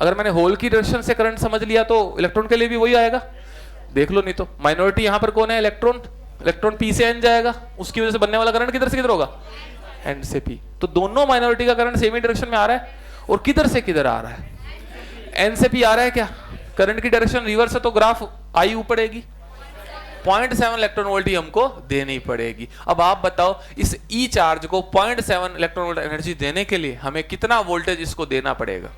अगर मैंने होल की डायरेक्शन से करंट समझ लिया तो इलेक्ट्रॉन के लिए भी वही आएगा, देख लो। नहीं तो माइनॉरिटी यहां पर कौन है? इलेक्ट्रॉन। इलेक्ट्रॉन पी से एन जाएगा, उसकी वजह से बनने वाला करंट किधर से किधर होगा? एन से पी। तो दोनों माइनॉरिटी का करंट सेम ही डायरेक्शन में आ रहा है, और किधर से किधर आ रहा है? एन से पी आ रहा है क्या? करंट की डायरेक्शन रिवर्स है तो ग्राफ आई ऊपरेगी, 0.7 इलेक्ट्रॉन वोल्ट ही हमको देनी पड़ेगी। अब आप बताओ, इस ई चार्ज को 0.7 इलेक्ट्रॉन वोल्ट एनर्जी देने के लिए हमें कितना वोल्टेज इसको देना पड़ेगा?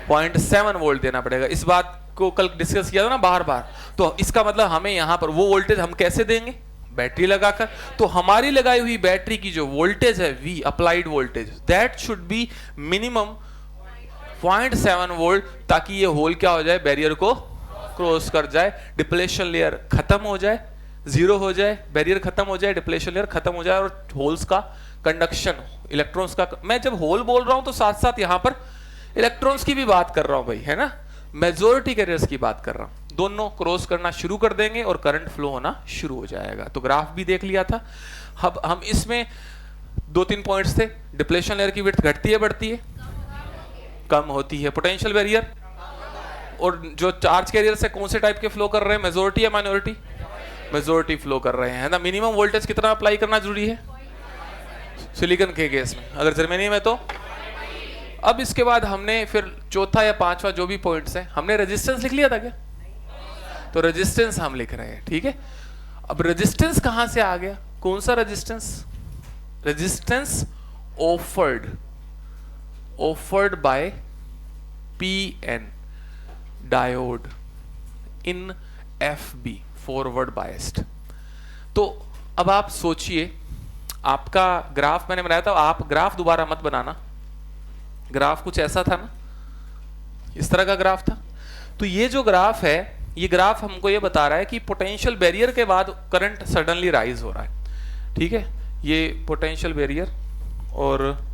0.7 वोल्ट देना पड़ेगा। इस बात को कल डिस्कस किया था ना बार बार। तो इसका मतलब हमें यहां पर वो वोल्टेज हम कैसे देंगे? बैटरी लगाकर। तो हमारी लगाई हुई बैटरी की जो वोल्टेज है V applied voltage, that should be minimum 0.7 volt, ताकि ये होल क्या हो जाए? बैरियर को क्रॉस कर जाए, डिप्लेशन लेयर खत्म हो जाए, जीरो हो जाए, बैरियर खत्म हो जाए, डिप्लेशन लेयर खत्म हो जाए, और होल्स का कंडक्शन, इलेक्ट्रॉन्स का। मैं जब होल बोल रहा हूं तो साथ साथ यहां पर इलेक्ट्रॉन्स की भी बात कर रहा हूं भाई, है ना? मेजॉरिटी कैरियर्स की बात कर रहा हूं। दोनों क्रॉस करना शुरू कर देंगे और करंट फ्लो होना शुरू हो जाएगा। तो ग्राफ भी देख लिया था। अब हम इसमें 2-3 पॉइंट्स थे। डिप्लेशन लेयर की विड्थ घटती है बढ़ती है? कम होती है। पोटेंशियल बैरियर और जो चार्ज कैरियर से कौन से टाइप के फ्लो कर रहे हैं? मेजॉरिटी या माइनॉरिटी? मेजॉरिटी फ्लो कर रहे हैं, है ना? मिनिमम वोल्टेज कितना अप्लाई करना जरूरी है सिलिकॉन के केस में? अगर जर्मेनियम है तो? अब इसके बाद हमने फिर चौथा या पांचवा जो भी पॉइंट्स हैं, हमने रेजिस्टेंस लिख लिया था क्या? तो रेजिस्टेंस हम लिख रहे हैं, ठीक है। अब रेजिस्टेंस कहां से आ गया? कौन सा resistance? Resistance offered by PN diode in FB, forward biased. तो अब आप सोचिए, आपका ग्राफ मैंने बनाया था, आप ग्राफ दोबारा मत बनाना। ग्राफ कुछ ऐसा था ना, इस तरह का ग्राफ था। तो ये जो ग्राफ है, ये ग्राफ हमको ये बता रहा है कि पोटेंशियल बैरियर के बाद करंट सडनली राइज हो रहा है, ठीक है। ये पोटेंशियल बैरियर, और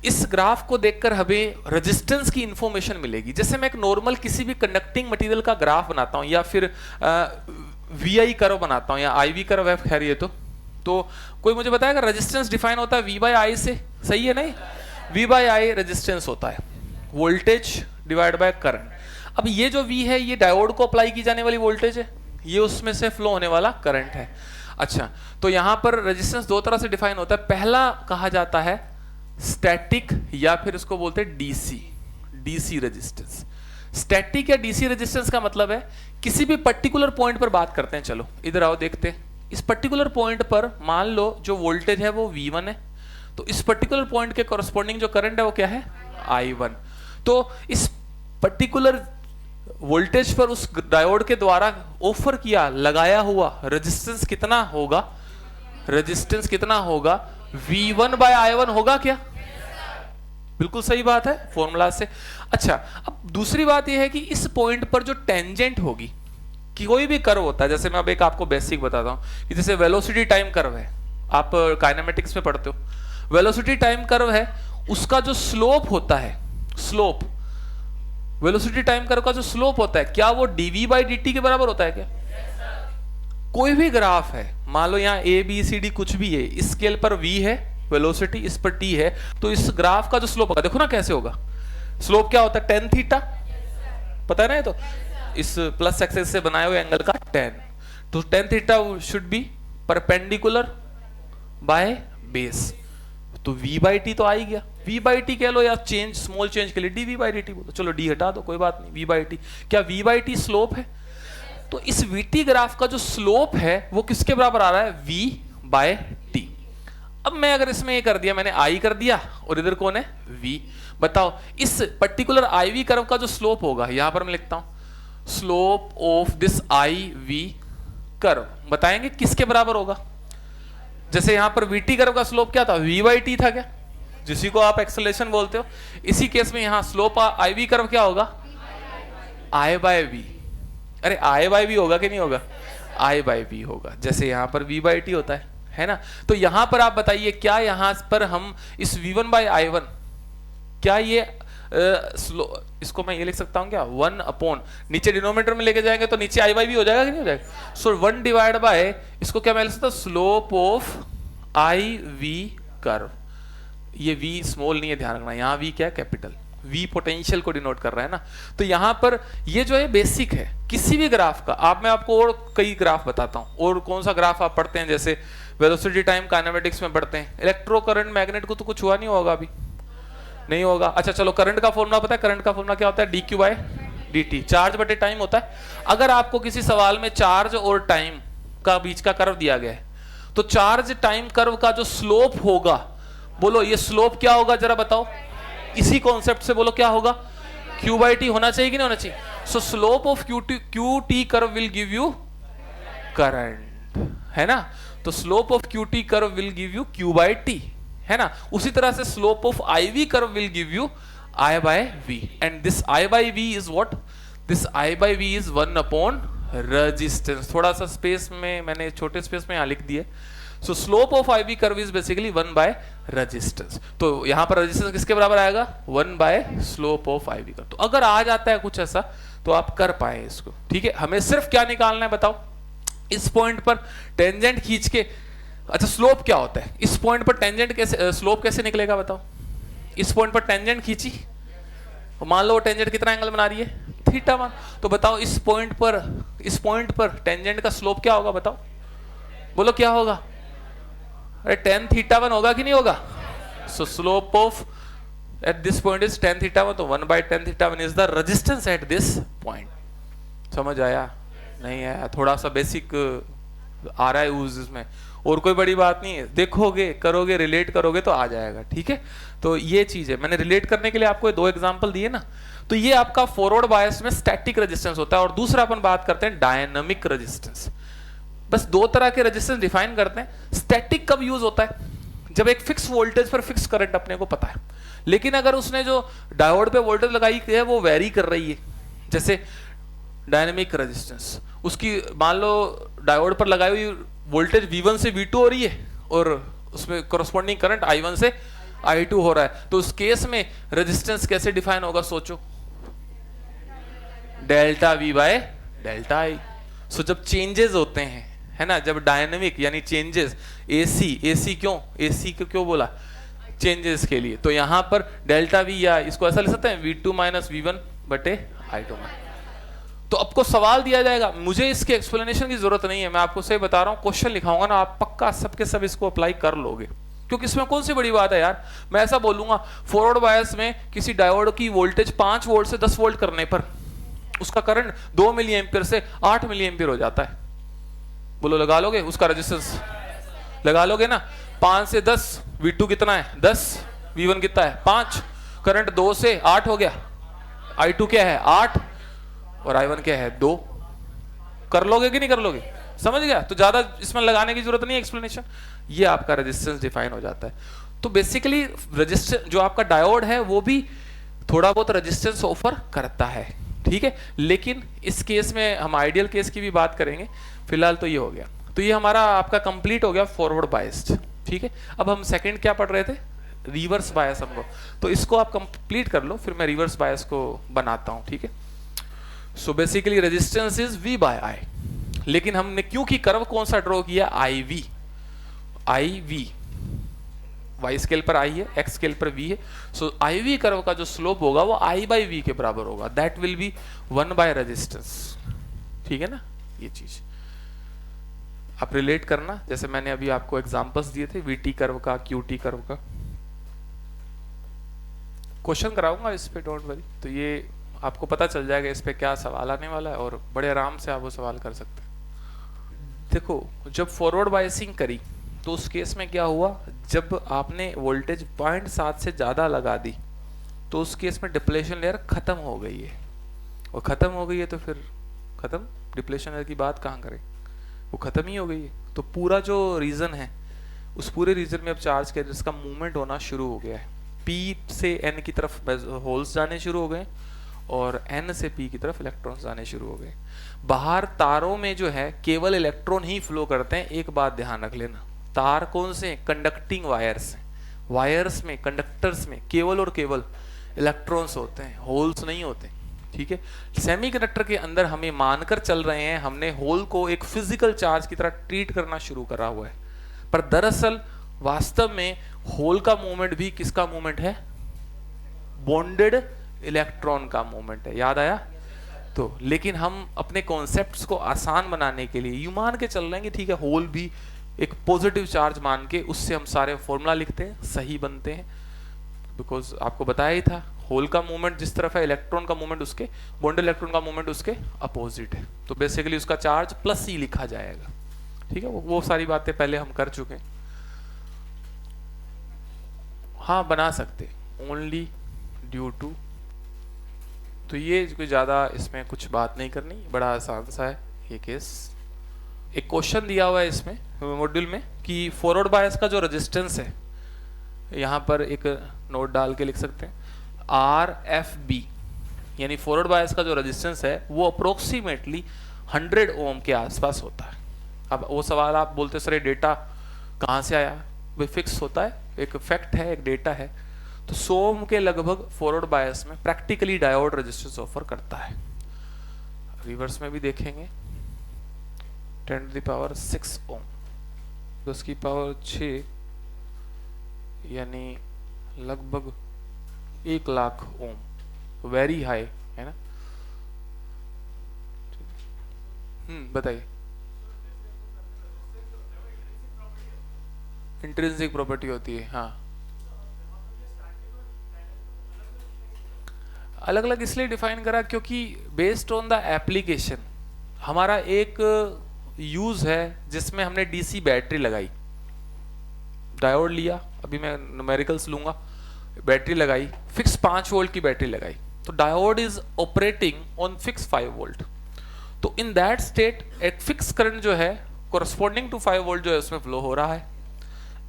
इस ग्राफ को देखकर हमें रेजिस्टेंस की इंफॉर्मेशन मिलेगी। जैसे मैं एक नॉर्मल किसी भी कंडक्टिंग मटेरियल का ग्राफ बनाता हूं, या फिर वी कर्व बनाता हूं, या IV कर्व है, खैर ये तो कोई मुझे बताएगा रेजिस्टेंस डिफाइन होता है V/I से, सही है नहीं? V/I रेजिस्टेंस होता है, वोल्टेज डिवाइड बाय करंट। अब ये जो V है, ये डायोड को अप्लाई की जाने वाली वोल्टेज है, ये उसमें से फ्लो होने वाला करंट है। अच्छा, तो यहां पर रेजिस्टेंस दो तरह से डिफाइन होता है। पहला कहा जाता है स्टैटिक, या फिर इसको बोलते हैं डीसी रेजिस्टेंस। स्टैटिक या डीसी रेजिस्टेंस का मतलब है किसी भी पर्टिकुलर पॉइंट पर बात करते हैं। चलो इधर आओ, देखते हैं। इस पर्टिकुलर पॉइंट पर मान लो जो वोल्टेज है वो V1 है, तो इस पर्टिकुलर पॉइंट के कॉरस्पॉन्डिंग जो करंट है वो क्या है? I1। तो इस पर्टिकुलर वोल्टेज पर उस डायोड के द्वारा ऑफर किया, लगाया हुआ रेजिस्टेंस कितना होगा? रेजिस्टेंस कितना होगा? V1/I1 होगा क्या? बिल्कुल सही बात है, फॉर्मूला से। अच्छा, अब दूसरी बात यह है कि इस पॉइंट पर जो टेंजेंट होगी, कि कोई भी कर्व होता है, जैसे मैं अब एक आपको बेसिक बताता हूं कि जैसे वेलोसिटी टाइम कर्व है, आप काइनेमेटिक्स में पढ़ते हो, वेलोसिटी टाइम कर्व है, उसका जो स्लोप होता है, स्लोप, वेलोसिटी टाइम कर्व का जो स्लोप होता है, क्या वो dV/dt के बराबर होता है क्या? कोई भी ग्राफ है, मान लो यहाँ ABCD कुछ भी है, इस स्केल पर V है वेलोसिटी, इस पर T है, तो इस ग्राफ का जो स्लोप होगा, देखो ना कैसे होगा। स्लोप क्या होता है? tan थीटा, पता है ना? ये तो इस प्लस एक्सिस से बनाए हुए एंगल का tan, तो tan theta should be perpendicular by base. तो V/T तो आ ही गया, V/T कह लो, या चेंज, स्मॉल चेंज के लिए dV/dt बोलो। चलो D हटा दो, कोई बात नहीं, V/T। क्या V/T स्लोप है? तो इस VT ग्राफ का जो स्लोप है वो किसके बराबर आ रहा है? V/T। अब मैं अगर इसमें ये कर दिया, मैंने I कर दिया, और इधर कौन है? V। बताओ इस पर्टिकुलर IV कर्व का जो स्लोप होगा, यहां पर मैं लिखता हूं slope of this IV curve, बताएंगे किसके बराबर होगा? जैसे यहां पर VT कर्व का स्लोप क्या था? V/T था क्या? जिसी को आप एक्सेलरेशन बोलते हो। इसी केस में यहां स्लोप IV कर्व क्या होगा? I/V। अरे I/V होगा कि नहीं होगा? I/V होगा, जैसे यहां पर V/T होता है ना? तो यहां पर आप बताइए, क्या यहां पर हम इस V1/I1, क्या ये इसको मैं ये लिख सकता हूं क्या? 1 नीचे डिनोमिनेटर में लेके जाएंगे तो नीचे I/V हो जाएगा कि नहीं हो जाएगा? सो 1 डिवाइड बाय, इसको क्या मैं लिख सकता हूं? Slope of IV curve. ये V स्मॉल नहीं है, ध्यान रखना, यहां V क्या है? कैपिटल। V पोटेंशियल को डिनोट कर रहा है ना। तो यहां पर ये जो है बेसिक है किसी भी ग्राफ का। आप मैं आपको और कई ग्राफ बताता हूं। और कौन सा ग्राफ आप पढ़ते हैं, जैसे वेलोसिटी टाइम काइनेमेटिक्स में पढ़ते हैं। इलेक्ट्रो करंट मैग्नेट को तो कुछ हुआ नहीं होगा, अभी नहीं होगा। अच्छा चलो, करंट का फॉर्मूला पता है? करंट का फॉर्मूला क्या होता है? dq बाय dt, चार्ज बटे टाइम होता है। अगर आपको किसी सवाल में चार्ज और टाइम का बीच का कर्व दिया गया है, तो चार्ज टाइम कर्व का जो स्लोप होगा, बोलो ये स्लोप क्या होगा जरा बताओ। इसी कॉन्सेप्ट से बोलो क्या होगा? q बाई टी होना चाहिए कि नहीं होना चाहिए? So slope of Q T curve will give you current, है ना। तो slope of Q T curve will give you q by टी, है ना। उसी तरह से slope of I V curve will give you I by V, and this I by V is what? This I by V is 1 upon resistance. थोड़ा सा space में मैंने छोटे स्पेस में यहाँ लिख दिए। So slope of IV curve is basically 1 by resistance. तो यहाँ पर resistance किसके बराबर आएगा? 1 by slope of IV curve. तो अगर आ जाता है कुछ ऐसा तो आप कर पाए इसको, ठीक है। हमें सिर्फ क्या निकालना है बताओ? इस पॉइंट पर टेंजेंट खींच के, अच्छा स्लोप क्या होता है? इस पॉइंट पर टेंजेंट कैसे, स्लोप कैसे निकलेगा बताओ? इस पॉइंट पर टेंजेंट खींची, मान लो वो टेंजेंट कितना एंगल बना रही है? θ1। तो बताओ इस पॉइंट पर टेंजेंट का स्लोप क्या होगा बताओ? बोलो क्या होगा? अरे tan θ1 होगा कि नहीं होगा? So slope of at this point is tan θ1, तो 1 by tan θ1 is the resistance at this point. समझ आया? नहीं आया? थोड़ा सा बेसिक आ रहा है यूज इसमें, और कोई बड़ी बात नहीं है। देखोगे, करोगे, रिलेट करोगे तो आ जाएगा, ठीक है। तो ये चीज है, मैंने रिलेट करने के लिए आपको दो एग्जांपल दिए ना। तो ये आपका फॉरवर्ड बायस में स्टैटिक रेजिस्टेंस होता है, और दूसरा अपन बात करते हैं डायनामिक रेजिस्टेंस। बस दो तरह के रेजिस्टेंस डिफाइन करते हैं। स्टैटिक कब यूज होता है? जब एक फिक्स वोल्टेज पर फिक्स करंट अपने को पता है, लेकिन अगर उसने जो डायोड पे वोल्टेज लगाई है वो वेरी कर रही है, जैसे डायनामिक रेजिस्टेंस, उसकी मान लो डायोड पर लगाई हुई वोल्टेज V1 से V2 हो रही है और उसमें कोरस्पॉन्डिंग करंट I1 से I2 हो रहा है, तो उस केस में रेजिस्टेंस कैसे डिफाइन होगा सोचो? Delta V by delta I। सो जब चेंजेस होते हैं, है ना, जब डायनेमिक यानी चेंजेस, AC क्यों क्यों बोला? चेंजेस के लिए। तो यहां पर डेल्टा V, या इसको ऐसा लिख सकते हैं V2 माइनस V1 बटे I2 में। तो आपको सवाल दिया जाएगा, मुझे इसके एक्सप्लेनेशन की जरूरत नहीं है, मैं आपको सही बता रहा हूं। क्वेश्चन लिखाऊंगा ना, आप पक्का सबके सब इसको अप्लाई कर लोगे, क्योंकि इसमें कौन सी बड़ी बात है यार। मैं ऐसा बोलूंगा, फॉरवर्ड बायस में किसी डायोड की वोल्टेज 5 वोल्ट से 10 वोल्ट करने पर उसका करंट 2 मिली एम्पियर से 8 मिली एम्पियर हो जाता है। बोलो लगा लोगे? उसका रेजिस्टेंस लगा लोगे ना? 5 से 10, V2 कितना है? 10, V1 कितना है? 5, करंट 2 से 8 हो गया, I2 क्या है? 8, और I1 क्या है? 2। कर लोगे कि नहीं कर लोगे? समझ गया? तो ज्यादा इसमें लगाने की जरूरत नहीं है एक्सप्लेनेशन, ये आपका रेजिस्टेंस डिफाइन हो जाता है। तो बेसिकली रेजिस्टेंस जो आपका डायोड है वो भी थोड़ा बहुत रेजिस्टेंस ऑफर करता है, ठीक है। लेकिन इस केस में हम आइडियल केस की भी बात करेंगे, फिलहाल तो ये हो गया। तो ये हमारा आपका कंप्लीट हो गया फॉरवर्ड बायस्ड, ठीक है। अब हम सेकंड क्या पढ़ रहे थे? रिवर्स बायस हमको। तो इसको आप कंप्लीट कर लो, फिर मैं रिवर्स बायस को बनाता हूं, ठीक है। So basically resistance is V by I, लेकिन हमने क्योंकि कर्व कौन सा ड्रॉ किया? IV y स्केल पर I है, x स्केल पर V है। सो IV कर्व का जो स्लोप होगा वो I बाई V के बराबर होगा, that will be 1 by resistance, ठीक है ना। ये चीज आप रिलेट करना, जैसे मैंने अभी आपको एग्जांपल्स दिए थे VT कर्व का, QT कर्व का। क्वेश्चन कराऊंगा इस पे, डोंट वरी। तो ये आपको पता चल जाएगा इस पे क्या सवाल आने वाला है, और बड़े आराम से आप वो सवाल कर सकते हैं। देखो, जब फॉरवर्ड बायसिंग करी तो उस केस में क्या हुआ? जब आपने वोल्टेज 0.7 से ज्यादा लगा दी तो उस केस में डिप्लेशन लेयर खत्म हो गई है, और खत्म हो गई है तो फिर खत्म, डिप्लेशन लेयर की बात कहाँ करें, वो खत्म ही हो गई है। तो पूरा जो रीजन है, उस पूरे रीजन में अब चार्ज कैरियर्स का मूवमेंट होना शुरू हो गया है। P से N की तरफ होल्स जाने शुरू हो गए, और N से P की तरफ इलेक्ट्रॉन्स जाने शुरू हो गए। बाहर तारों में जो है केवल इलेक्ट्रॉन ही फ्लो करते हैं। एक बात ध्यान रख लेना, तार कौन से? कंडक्टिंग वायर्स हैं। वायर्स में, कंडक्टर्स में केवल और केवल इलेक्ट्रॉन्स होते हैं, होल्स नहीं होते, ठीक है। सेमीकंडक्टर के अंदर हमें मानकर चल रहे हैं, हमने होल को एक फिजिकल चार्ज की तरह ट्रीट करना शुरू करा हुआ है, पर दरअसल वास्तव में होल का मूवमेंट भी किसका मूवमेंट है? बॉन्डेड इलेक्ट्रॉन का मूवमेंट है, याद आया? तो लेकिन हम अपने कॉन्सेप्ट्स को आसान बनाने के लिए यूं मान के चल रहे हैं कि ठीक है, होल भी एक पॉजिटिव चार्ज मान के उससे हम सारे फॉर्मूला लिखते हैं, सही बनते हैं। बिकॉज आपको बताया ही था, होल का मूवमेंट जिस तरफ है, इलेक्ट्रॉन का मूवमेंट उसके, बॉन्डेड इलेक्ट्रॉन का मूवमेंट उसके अपोजिट है, तो बेसिकली उसका चार्ज प्लस ही लिखा जाएगा। ठीक है, वो सारी बातें पहले हम कर चुके हैं। हाँ बना सकते, ओनली ड्यू टू, तो ये कोई ज़्यादा इसमें कुछ बात नहीं करनी, बड़ा आसान सा है ये केस। एक क्वेश्चन दिया हुआ है इसमें मॉड्यूल में कि फॉरवर्ड बायस का जो रेजिस्टेंस है, यहाँ पर एक नोट डाल के लिख सकते हैं, RFB यानी फॉरवर्ड बायस का जो रेजिस्टेंस है वो अप्रोक्सीमेटली 100 ओम के आसपास होता है। अब वो सवाल आप बोलते सर ये डेटा कहाँ से आया? वो फिक्स होता है, एक फैक्ट है, एक डेटा है। तो 100 ओम के लगभग फॉरवर्ड बायस में प्रैक्टिकली डायोड रेजिस्टेंस ऑफर करता है। रिवर्स में भी देखेंगे 10⁶ ओम, 10⁶ यानी लगभग 1,00,000 ओम, वेरी हाई है ना। बताइए। इंट्रिंसिक प्रॉपर्टी होती है, हाँ। अलग अलग इसलिए डिफाइन करा क्योंकि बेस्ड ऑन द एप्लीकेशन, हमारा एक यूज है जिसमें हमने डीसी बैटरी लगाई, डायोड लिया, अभी मैं न्यूमेरिकल्स लूंगा, बैटरी लगाई, फिक्स 5 वोल्ट की बैटरी लगाई, तो diode is operating on fix 5 volt. तो इन दैट स्टेट एक फिक्स करंट जो है कोरस्पॉन्डिंग टू 5 वोल्ट जो है उसमें फ्लो हो रहा है।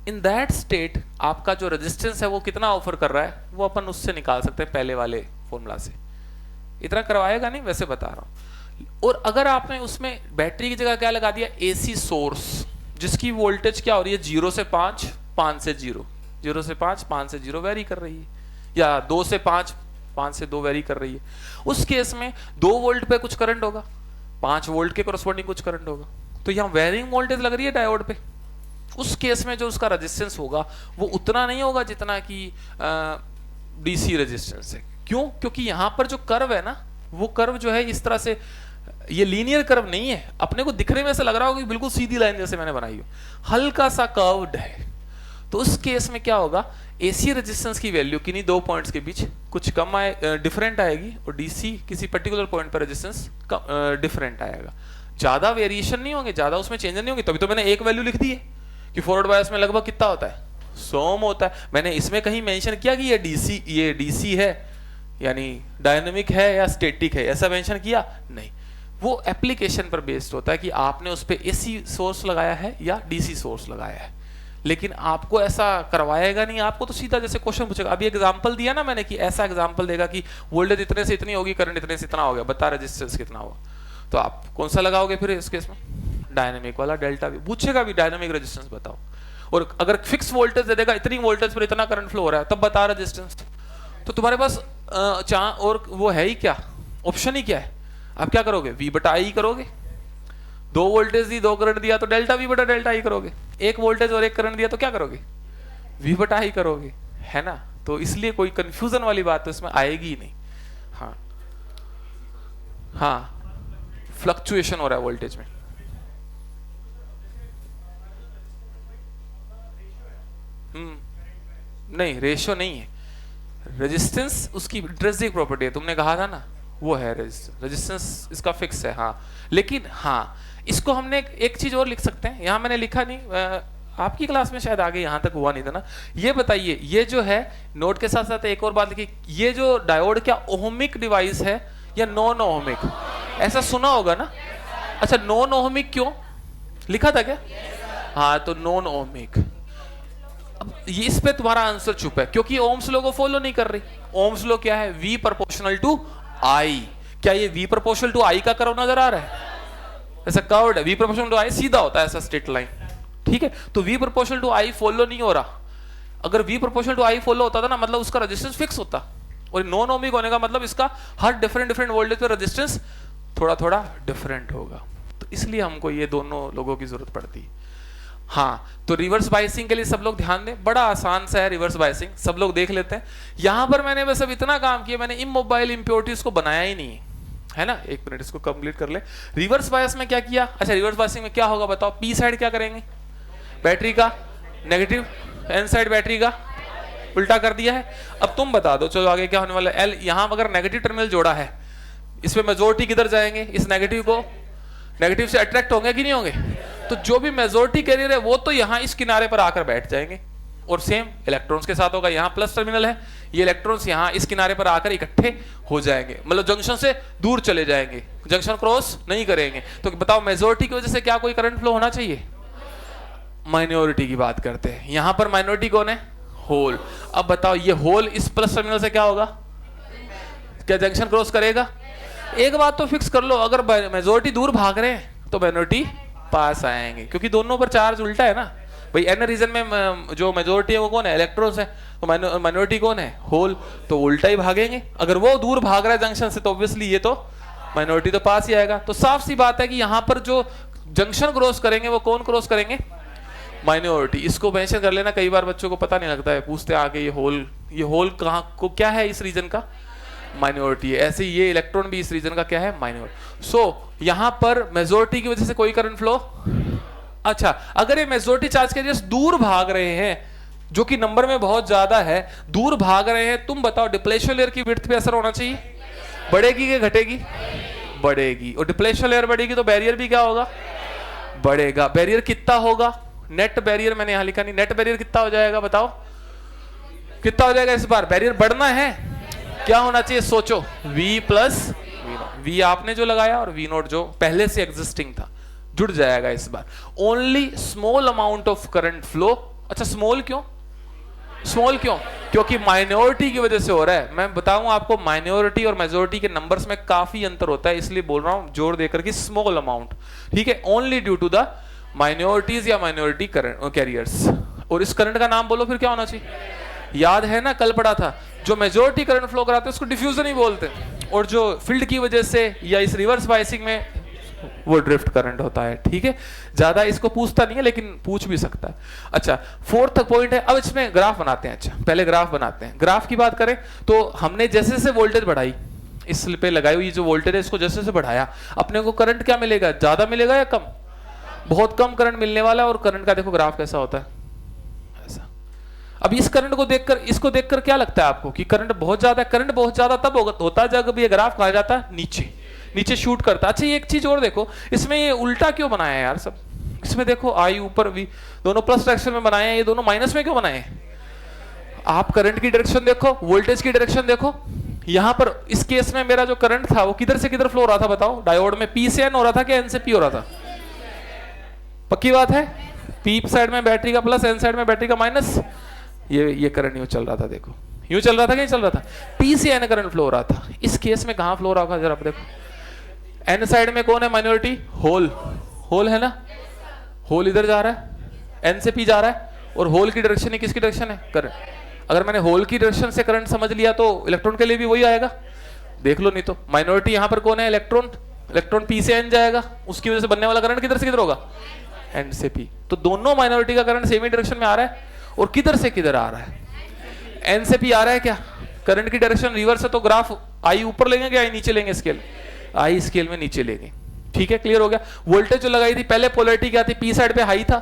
इन दैट स्टेट आपका जो रेजिस्टेंस है वो कितना ऑफर कर रहा है, वो अपन उससे निकाल सकते हैं पहले वाले फॉर्मूला से। इतना करवाएगा नहीं, वैसे बता रहा हूं। और अगर आपने उसमें बैटरी की जगह क्या लगा दिया, एसी सोर्स, जिसकी वोल्टेज क्या हो रही है 0 से 5, 5 से 0, 0 से 5, 5 से 0 वेरी कर रही है, या 2 से 5, 5 से 2 वेरी कर रही है, उस केस में 2 वोल्ट पे कुछ करंट होगा, 5 वोल्ट के कोरस्पॉन्डिंग कुछ करंट होगा, तो यहाँ वेरिंग वोल्टेज लग रही है डायोड पे। उस केस में जो उसका रेजिस्टेंस होगा वो उतना नहीं होगा जितना कि डीसी रेजिस्टेंस है। क्यों? क्योंकि यहां पर जो कर्व है ना, वो कर्व जो है इस तरह से, ये लीनियर कर्व नहीं है, अपने को दिखने में ऐसा लग रहा होगा कि बिल्कुल सीधी लाइन जैसे मैंने बनाई हो, हल्का सा कर्व्ड है। तो उस केस में क्या होगा, एसी रेजिस्टेंस की वैल्यू किन्हीं 2 पॉइंट्स के बीच कुछ कम आए, डिफरेंट आएगी, और डीसी किसी पर्टिकुलर पॉइंट पर रेजिस्टेंस डिफरेंट आएगा। ज्यादा वेरिएशन नहीं होंगे, ज्यादा उसमें चेंज नहीं होंगे। तभी तो मैंने एक वैल्यू लिख दी है कि फॉरवर्ड बायस में लगभग कितना होता है, 100 ओम होता है। मैंने इसमें कहीं मेंशन किया कि ये डीसी है यानी डायनेमिक है या स्टैटिक है, ऐसा मेंशन किया नहीं। वो एप्लीकेशन पर बेस्ड होता है कि आपने उस पर एसी सोर्स लगाया है या डीसी सोर्स लगाया है, लेकिन आपको ऐसा करवाएगा नहीं। आपको तो सीधा जैसे क्वेश्चन पूछेगा, अभी एग्जांपल दिया ना मैंने कि ऐसा एग्जांपल देगा कि वोल्टेज इतने से इतनी होगी, करंट इतने से इतना हो गया, बता रेजिस्टेंस कितना होगा। तो आप कौन सा लगाओगे फिर इस केस में? डायनेमिक वाला। डेल्टा भी पूछेगा भी, डायनेमिक रेजिस्टेंस बताओ। और अगर फिक्स वोल्टेज दे देगा, इतनी वोल्टेज पर इतना करंट फ्लो हो रहा है, तब बता रेजिस्टेंस। तो तुम्हारे पास और वो है ही क्या, ऑप्शन ही क्या है? आप क्या करोगे, V/I करोगे। 2 वोल्टेज दी, 2 करंट दिया, तो डेल्टा V/डेल्टा I करोगे। 1 वोल्टेज और 1 करंट दिया तो क्या करोगे, V/I करोगे, है ना। तो इसलिए कोई कंफ्यूजन वाली बात तो इसमें आएगी ही नहीं। हाँ हाँ, फ्लक्चुएशन हो रहा है वोल्टेज में। नहीं, रेशियो नहीं है, रेजिस्टेंस उसकी इंट्रिंसिक प्रॉपर्टी है, तुमने कहा था ना, वो है रेजिस्टेंस इसका फिक्स है। हाँ, लेकिन हाँ इसको हमने एक चीज और लिख सकते हैं, यहाँ मैंने लिखा नहीं, आपकी क्लास में शायद आगे यहाँ तक हुआ नहीं था ना। ये बताइए, ये जो है नोट के साथ साथ एक और बात लिखी, ये जो डायोड क्या ओहमिक डिवाइस है या नॉन ओहमिक? ऐसा सुना होगा ना। अच्छा, नॉन ओहमिक क्यों लिखा था क्या? हाँ, तो नॉन ओहमिक। अब ये इस पे तुम्हारा आंसर छुपा है, क्योंकि ओम्स लॉ को फॉलो नहीं कर रही। ओम्स लॉ क्या है, V प्रोपोर्शनल टू I। क्या ये V प्रोपोर्शनल टू I का कर्व नजर आ रहा है? ऐसा कर्व्ड है, V प्रोपोर्शनल टू I सीधा होता है, ऐसा स्ट्रेट लाइन, ठीक है। तो V proportional to I follow नहीं हो रहा। अगर V proportional to I follow होता था ना, मतलब उसका रेजिस्टेंस फिक्स होता, और नॉन ओमिक होने का मतलब इसका हर डिफरेंट वोल्टेज पे रेजिस्टेंस थोड़ा थोड़ा डिफरेंट होगा। तो इसलिए हमको ये दोनों लोगों की जरूरत पड़ती है। हाँ, तो रिवर्स बायसिंग के लिए सब लोग ध्यान दें, बड़ा आसान सा है रिवर्स बायसिंग, सब लोग देख लेते हैं। यहां पर मैंने बस अब इतना काम किया, मैंने इमोबाइल इंप्योरिटीज को बनाया ही नहीं है ना। एक मिनट इसको कंप्लीट कर ले। रिवर्स बायस में क्या किया, अच्छा रिवर्स बायसिंग में क्या होगा बताओ, पी साइड क्या करेंगे, बैटरी का नेगेटिव, एन साइड बैटरी का उल्टा कर दिया है। अब तुम बता दो, चलो आगे क्या होने वाला है। एल यहां अगर नेगेटिव टर्मिनल जोड़ा है, इसमें मेजोरिटी किधर जाएंगे, इस नेगेटिव को, नेगेटिव से अट्रैक्ट होंगे कि नहीं होंगे, तो जो भी मेजोरिटी कैरियर है वो तो यहाँ इस किनारे पर आकर बैठ जाएंगे। और सेम इलेक्ट्रॉन्स के साथ होगा, यहाँ प्लस टर्मिनल है, ये इलेक्ट्रॉन्स यहाँ इस किनारे पर आकर इकट्ठे हो जाएंगे, मतलब जंक्शन से दूर चले जाएंगे, जंक्शन क्रॉस नहीं करेंगे। तो बताओ मेजोरिटी की वजह से क्या कोई करंट फ्लो होना चाहिए, माइनॉरिटी की बात करते हैं। यहां पर माइनॉरिटी कौन है, होल। अब बताओ ये होल इस प्लस टर्मिनल से क्या होगा, क्या जंक्शन क्रॉस करेगा। एक बात तो फिक्स कर लो, अगर मेजोरिटी दूर भाग रहे हैं तो माइनॉरिटी पास आएंगे, क्योंकि दोनों पर चार्ज उल्टा है ना भाई। एन रीजन में जो मेजोरिटी है वो कौन है, इलेक्ट्रॉन्स है, तो माइनॉरिटी कौन है, होल, तो उल्टा ही भागेंगे। अगर वो दूर भाग रहा है जंक्शन से तो ऑब्वियसली ये तो माइनॉरिटी तो पास ही आएगा। तो साफ सी बात है कि यहाँ पर जो जंक्शन क्रॉस करेंगे वो कौन क्रॉस करेंगे, माइनॉरिटी। इसको मेंशन कर लेना, कई बार बच्चों को पता नहीं लगता है, पूछते आगे ये होल कहाँ को क्या है, इस रीजन का माइनॉरिटी है। ऐसे ही ये इलेक्ट्रॉन भी इस रीजन का क्या है, माइनॉरिटी। सो यहां पर मेजोरिटी की वजह से कोई करंट फ्लो, अच्छा अगर ये मेजोरिटी चार्ज कैरियर्स दूर भाग रहे हैं, जो कि नंबर में बहुत ज्यादा है, दूर भाग रहे हैं, तुम बताओ डिप्लेशन लेयर की विड्थ पे असर होना चाहिए, बढ़ेगी कि घटेगी, बढ़ेगी। और डिप्लेशन लेयर बढ़ेगी तो बैरियर भी क्या होगा, बढ़ेगा। बैरियर कितना होगा, नेट बैरियर मैंने यहां लिखा नहीं, नेट बैरियर कितना हो जाएगा बताओ, कितना हो जाएगा इस बार, बैरियर बढ़ना है, क्या होना चाहिए सोचो, V प्लस V आपने जो लगाया और V नोट जो पहले से एग्जिस्टिंग था जुड़ जाएगा इस बार। Only small amount of current flow. अच्छा स्मॉल क्यों, स्मॉल क्यों, क्योंकि माइनॉरिटी की वजह से हो रहा है। मैं बताऊं आपको, माइनॉरिटी और मेजॉरिटी के नंबर्स में काफी अंतर होता है, इसलिए बोल रहा हूं जोर देकर कि स्मॉल अमाउंट, ठीक है, only due to the minorities या माइनॉरिटी करंट कैरियर्स। और इस करंट का नाम बोलो फिर क्या होना चाहिए, याद है ना कल पढ़ा था, जो मेजॉरिटी करंट फ्लो कराते हैं उसको डिफ्यूजन ही बोलते हैं, और जो फील्ड की वजह से या इस रिवर्स बायसिंग में वो ड्रिफ्ट करंट होता है, ठीक है। ज्यादा इसको पूछता नहीं है लेकिन पूछ भी सकता है। अच्छा फोर्थ पॉइंट है, अब इसमें ग्राफ बनाते हैं। अच्छा पहले ग्राफ बनाते हैं। ग्राफ की बात करें तो हमने जैसे जैसे वोल्टेज बढ़ाई, इस पे लगाई हुई जो वोल्टेज है इसको जैसे जैसे बढ़ाया, अपने को करंट क्या मिलेगा, ज्यादा मिलेगा या कम, बहुत कम करंट मिलने वाला है। और करंट का देखो ग्राफ कैसा होता है, अब इस करंट को देखकर, इसको देखकर क्या लगता है आपको कि करंट बहुत ज्यादा है। करंट बहुत ज्यादा तब होता है जब ये ग्राफ कहा जाता है नीचे नीचे शूट करता है। अच्छा ये एक चीज और देखो, इसमें ये उल्टा क्यों बनाया है यार सब, इसमें देखो आई ऊपर V दोनों प्लस डायरेक्शन में बनाए हैं, ये दोनों माइनस में क्यों बनाए हैं। आप करंट की डायरेक्शन देखो, वोल्टेज की डायरेक्शन देखो। यहां पर इस केस में मेरा जो करंट था वो किधर से किधर फ्लो हो रहा था बताओ, डायोड में P से N हो रहा था कि N से P हो रहा था, पक्की बात है। P साइड में बैटरी का प्लस, N साइड में बैटरी का माइनस। ये करंट यूं चल रहा था, देखो यूं चल रहा था, क्या चल रहा था, P से N करंट फ्लो हो रहा था। इस केस में कहां फ्लो हो रहा होगा जरा आप देखो, N साइड में कौन है, माइनॉरिटी, होल, होल है ना, होल इधर जा रहा है, N से P जा रहा है, और होल की डायरेक्शन ही किसकी डायरेक्शन है, करंट। अगर मैंने होल की डायरेक्शन से करंट समझ लिया तो इलेक्ट्रॉन के लिए भी वही आएगा, देख लो। नहीं तो माइनॉरिटी यहां पर कौन है, इलेक्ट्रॉन, इलेक्ट्रॉन P से N जाएगा, उसकी वजह से बनने वाला करंट किधर से किधर होगा, N से P। तो दोनों माइनॉरिटी का करंट सेम ही डायरेक्शन में आ रहा है, और किधर से किधर आ रहा है, N से P आ रहा है। क्या करंट की डायरेक्शन रिवर्स है तो ग्राफ आई ऊपर लेंगे क्या आई नीचे लेंगे, स्केल आई स्केल में नीचे लेंगे, ठीक है, क्लियर हो गया। वोल्टेज जो लगाई थी पहले पोलैरिटी क्या थी, P साइड पे हाई था,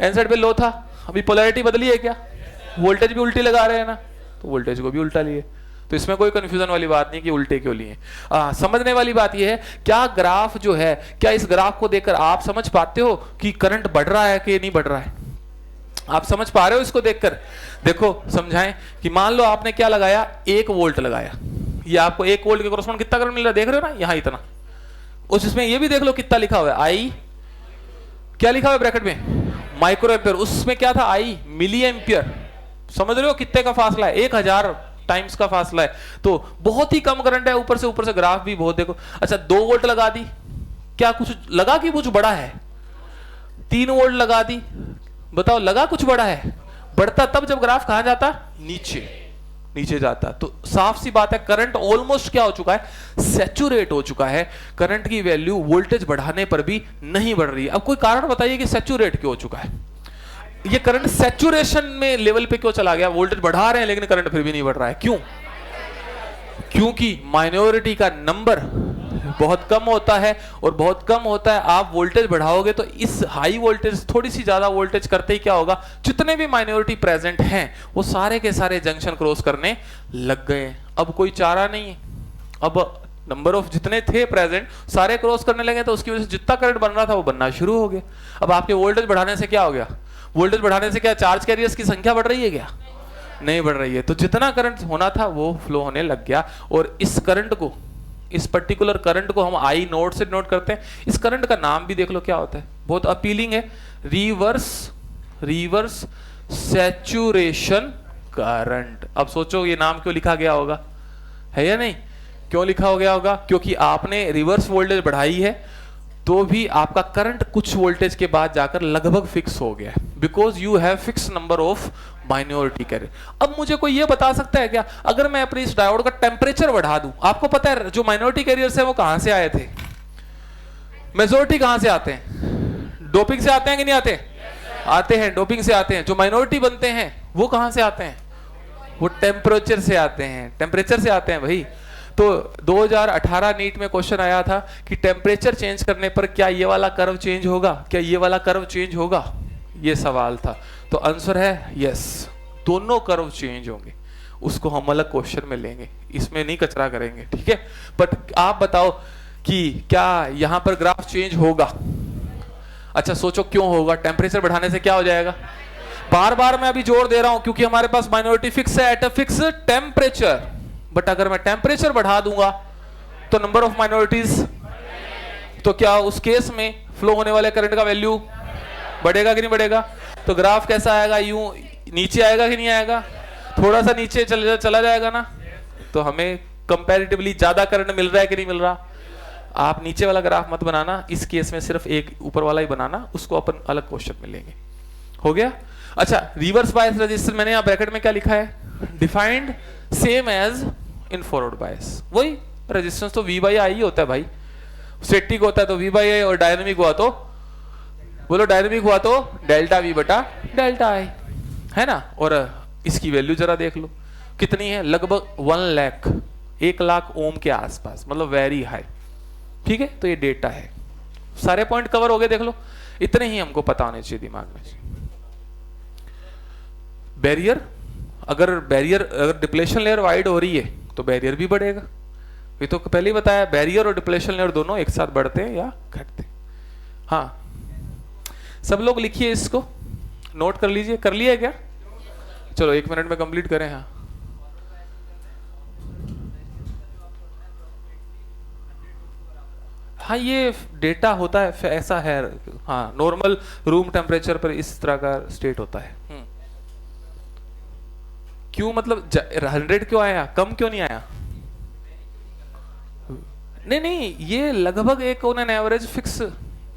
N साइड पे लो था, अभी पोलैरिटी बदली है क्या, वोल्टेज भी उल्टी लगा रहे हैं ना, तो वोल्टेज को भी उल्टा लिए। तो इसमें कोई कंफ्यूजन वाली बात नहीं कि उल्टे क्यों लिए। समझने वाली बात यह है, क्या ग्राफ जो है, क्या इस ग्राफ को देखकर आप समझ पाते हो कि करंट बढ़ रहा है कि नहीं बढ़ रहा है, आप समझ पा रहे हो इसको देखकर। देखो समझाएं कि मान लो आपने क्या लगाया, 1 वोल्ट लगाया, ये आपको 1 वोल्ट के कोरस्पॉन्ड कितना करंट मिल रहा है, देख रहे हो ना यहाँ इतना। उस इसमें ये भी देख लो कितना लिखा हुआ है, आई क्या लिखा हुआ है ब्रैकेट में, माइक्रो एम्पियर, उसमें क्या था, आई मिली एम्पियर। समझ रहे हो कितने का फासला है, 1000 टाइम्स का फासला है, तो बहुत ही कम करंट है। ऊपर से ग्राफ भी बहुत देखो। अच्छा 2 वोल्ट लगा दी, क्या कुछ लगा कि कुछ बड़ा है, 3 वोल्ट लगा दी, बताओ लगा कुछ बड़ा है, बढ़ता तब जब ग्राफ कहां जाता, नीचे, नीचे जाता है। तो साफ सी बात है करंट ऑलमोस्ट क्या हो चुका है, सैचुरेट हो चुका है। करंट की वैल्यू वोल्टेज बढ़ाने पर भी नहीं बढ़ रही है। अब कोई कारण बताइए कि सैचुरेट क्यों हो चुका है, ये करंट सैचुरेशन में लेवल पे क्यों चला गया। वोल्टेज बढ़ा रहे हैं लेकिन करंट फिर भी नहीं बढ़ रहा है, क्यों? क्योंकि माइनॉरिटी का नंबर बहुत कम होता है, और बहुत कम होता है। आप वोल्टेज बढ़ाओगे तो इस हाई वोल्टेज थोड़ी सी ज्यादा वोल्टेज करते ही क्या होगा, जितने भी माइनॉरिटी प्रेजेंट हैं वो सारे के सारे जंक्शन क्रॉस करने लग गए। अब कोई चारा नहीं है, अब नंबर ऑफ जितने थे प्रेजेंट सारे क्रॉस करने लगे, तो उसकी वजह से जितना करंट बन रहा था वो बनना शुरू हो गया। अब आपके वोल्टेज बढ़ाने से क्या हो गया, वोल्टेज बढ़ाने से क्या चार्ज कैरियर्स की संख्या बढ़ रही है क्या? नहीं बढ़ रही है। तो जितना करंट होना था वो फ्लो होने लग गया। और इस करंट को, इस पर्टिकुलर करंट को हम आई नोड से नोट करते हैं। इस करंट का नाम भी देख लो क्या होता है, बहुत अपीलिंग है, रिवर्स सैचुरेशन करंट। अब सोचो ये नाम क्यों लिखा गया होगा, है या नहीं? क्यों लिखा हो गया होगा? क्योंकि आपने रिवर्स वोल्टेज बढ़ाई है तो भी आपका करंट कुछ वोल्टेज के बाद जाकर लगभग फिक्स हो गया है, because you have fix number of minority carrier. अब मुझे कोई ये बता सकता है क्या, अगर मैं अपने इस डायोड का टेम्परेचर बढ़ा दूं, आपको पता है जो माइनॉरिटी कैरियर्स है वो कहां से आए थे? मेजोरिटी कहां से आते हैं? डोपिंग से आते हैं कि नहीं आते? आते हैं, डोपिंग से आते हैं। जो माइनॉरिटी बनते हैं वो कहां से आते हैं? वो टेम्परेचर से आते हैं, टेम्परेचर से आते हैं भाई। तो 2018 नीट में क्वेश्चन आया था कि टेम्परेचर चेंज करने पर क्या ये वाला कर्व चेंज होगा, क्या ये वाला कर्व चेंज होगा, ये सवाल था। तो आंसर है यस, दोनों कर्व चेंज होंगे। उसको हम अलग क्वेश्चन में लेंगे, इसमें नहीं कचरा करेंगे, ठीक है। बट आप बताओ कि क्या यहां पर ग्राफ चेंज होगा? अच्छा सोचो क्यों होगा, टेम्परेचर बढ़ाने से क्या हो जाएगा? बार बार मैं अभी जोर दे रहा हूं क्योंकि हमारे पास माइनॉरिटी फिक्स है at a fix temperature. But अगर मैं टेम्परेचर बढ़ा दूंगा तो नंबर ऑफ माइनॉरिटीज, तो क्या उस केस में फ्लो होने वाले करंट का वैल्यू बढ़ेगा कि नहीं बढ़ेगा? तो ग्राफ कैसा आएगा, यूं नीचे आएगा कि नहीं आएगा? थोड़ा सा नीचे चला जाएगा ना। तो हमें कंपैरेटिवली ज्यादा करंट मिल रहा है कि नहीं मिल रहा? आप नीचे वाला ग्राफ मत बनाना, इस केस में सिर्फ एक ऊपर वाला ही बनाना, उसको अपन अलग क्वेश्चन में लेंगे। हो गया? अच्छा, रिवर्स बायस रजिस्टर मैंने यहाँ ब्रैकेट में क्या लिखा है, defined same as in forward bias. वही रेजिस्टेंस तो V बाई आई ही होता है भाई, स्टैटिक होता है तो V बाई आई, और डायनेमिक हुआ तो बोलो, डायनेमिक हुआ तो डेल्टा V बटा डेल्टा आई, है ना। और इसकी वैल्यू जरा देख लो कितनी है, लगभग 1 लाख ओम के आसपास, मतलब वेरी हाई, ठीक है। तो ये डेटा है, सारे पॉइंट कवर हो गए, देख लो। इतने ही हमको पता होने चाहिए दिमाग में। बैरियर, अगर डिप्लेशन लेयर वाइड हो रही है तो बैरियर भी बढ़ेगा। ये तो पहले ही बताया, बैरियर और डिप्लेशन लेयर दोनों एक साथ बढ़ते हैं या घटते हैं। हाँ, सब लोग लिखिए, इसको नोट कर लीजिए। कर लिया है क्या? चलो 1 मिनट में कंप्लीट करें। हाँ, हाँ ये डेटा होता है, ऐसा है। हाँ, नॉर्मल रूम टेम्परेचर पर इस तरह का स्टेट होता है। क्यों, मतलब 100 क्यों आया, कम क्यों नहीं आया? नहीं, ये लगभग एक ऑन एन एवरेज फिक्स,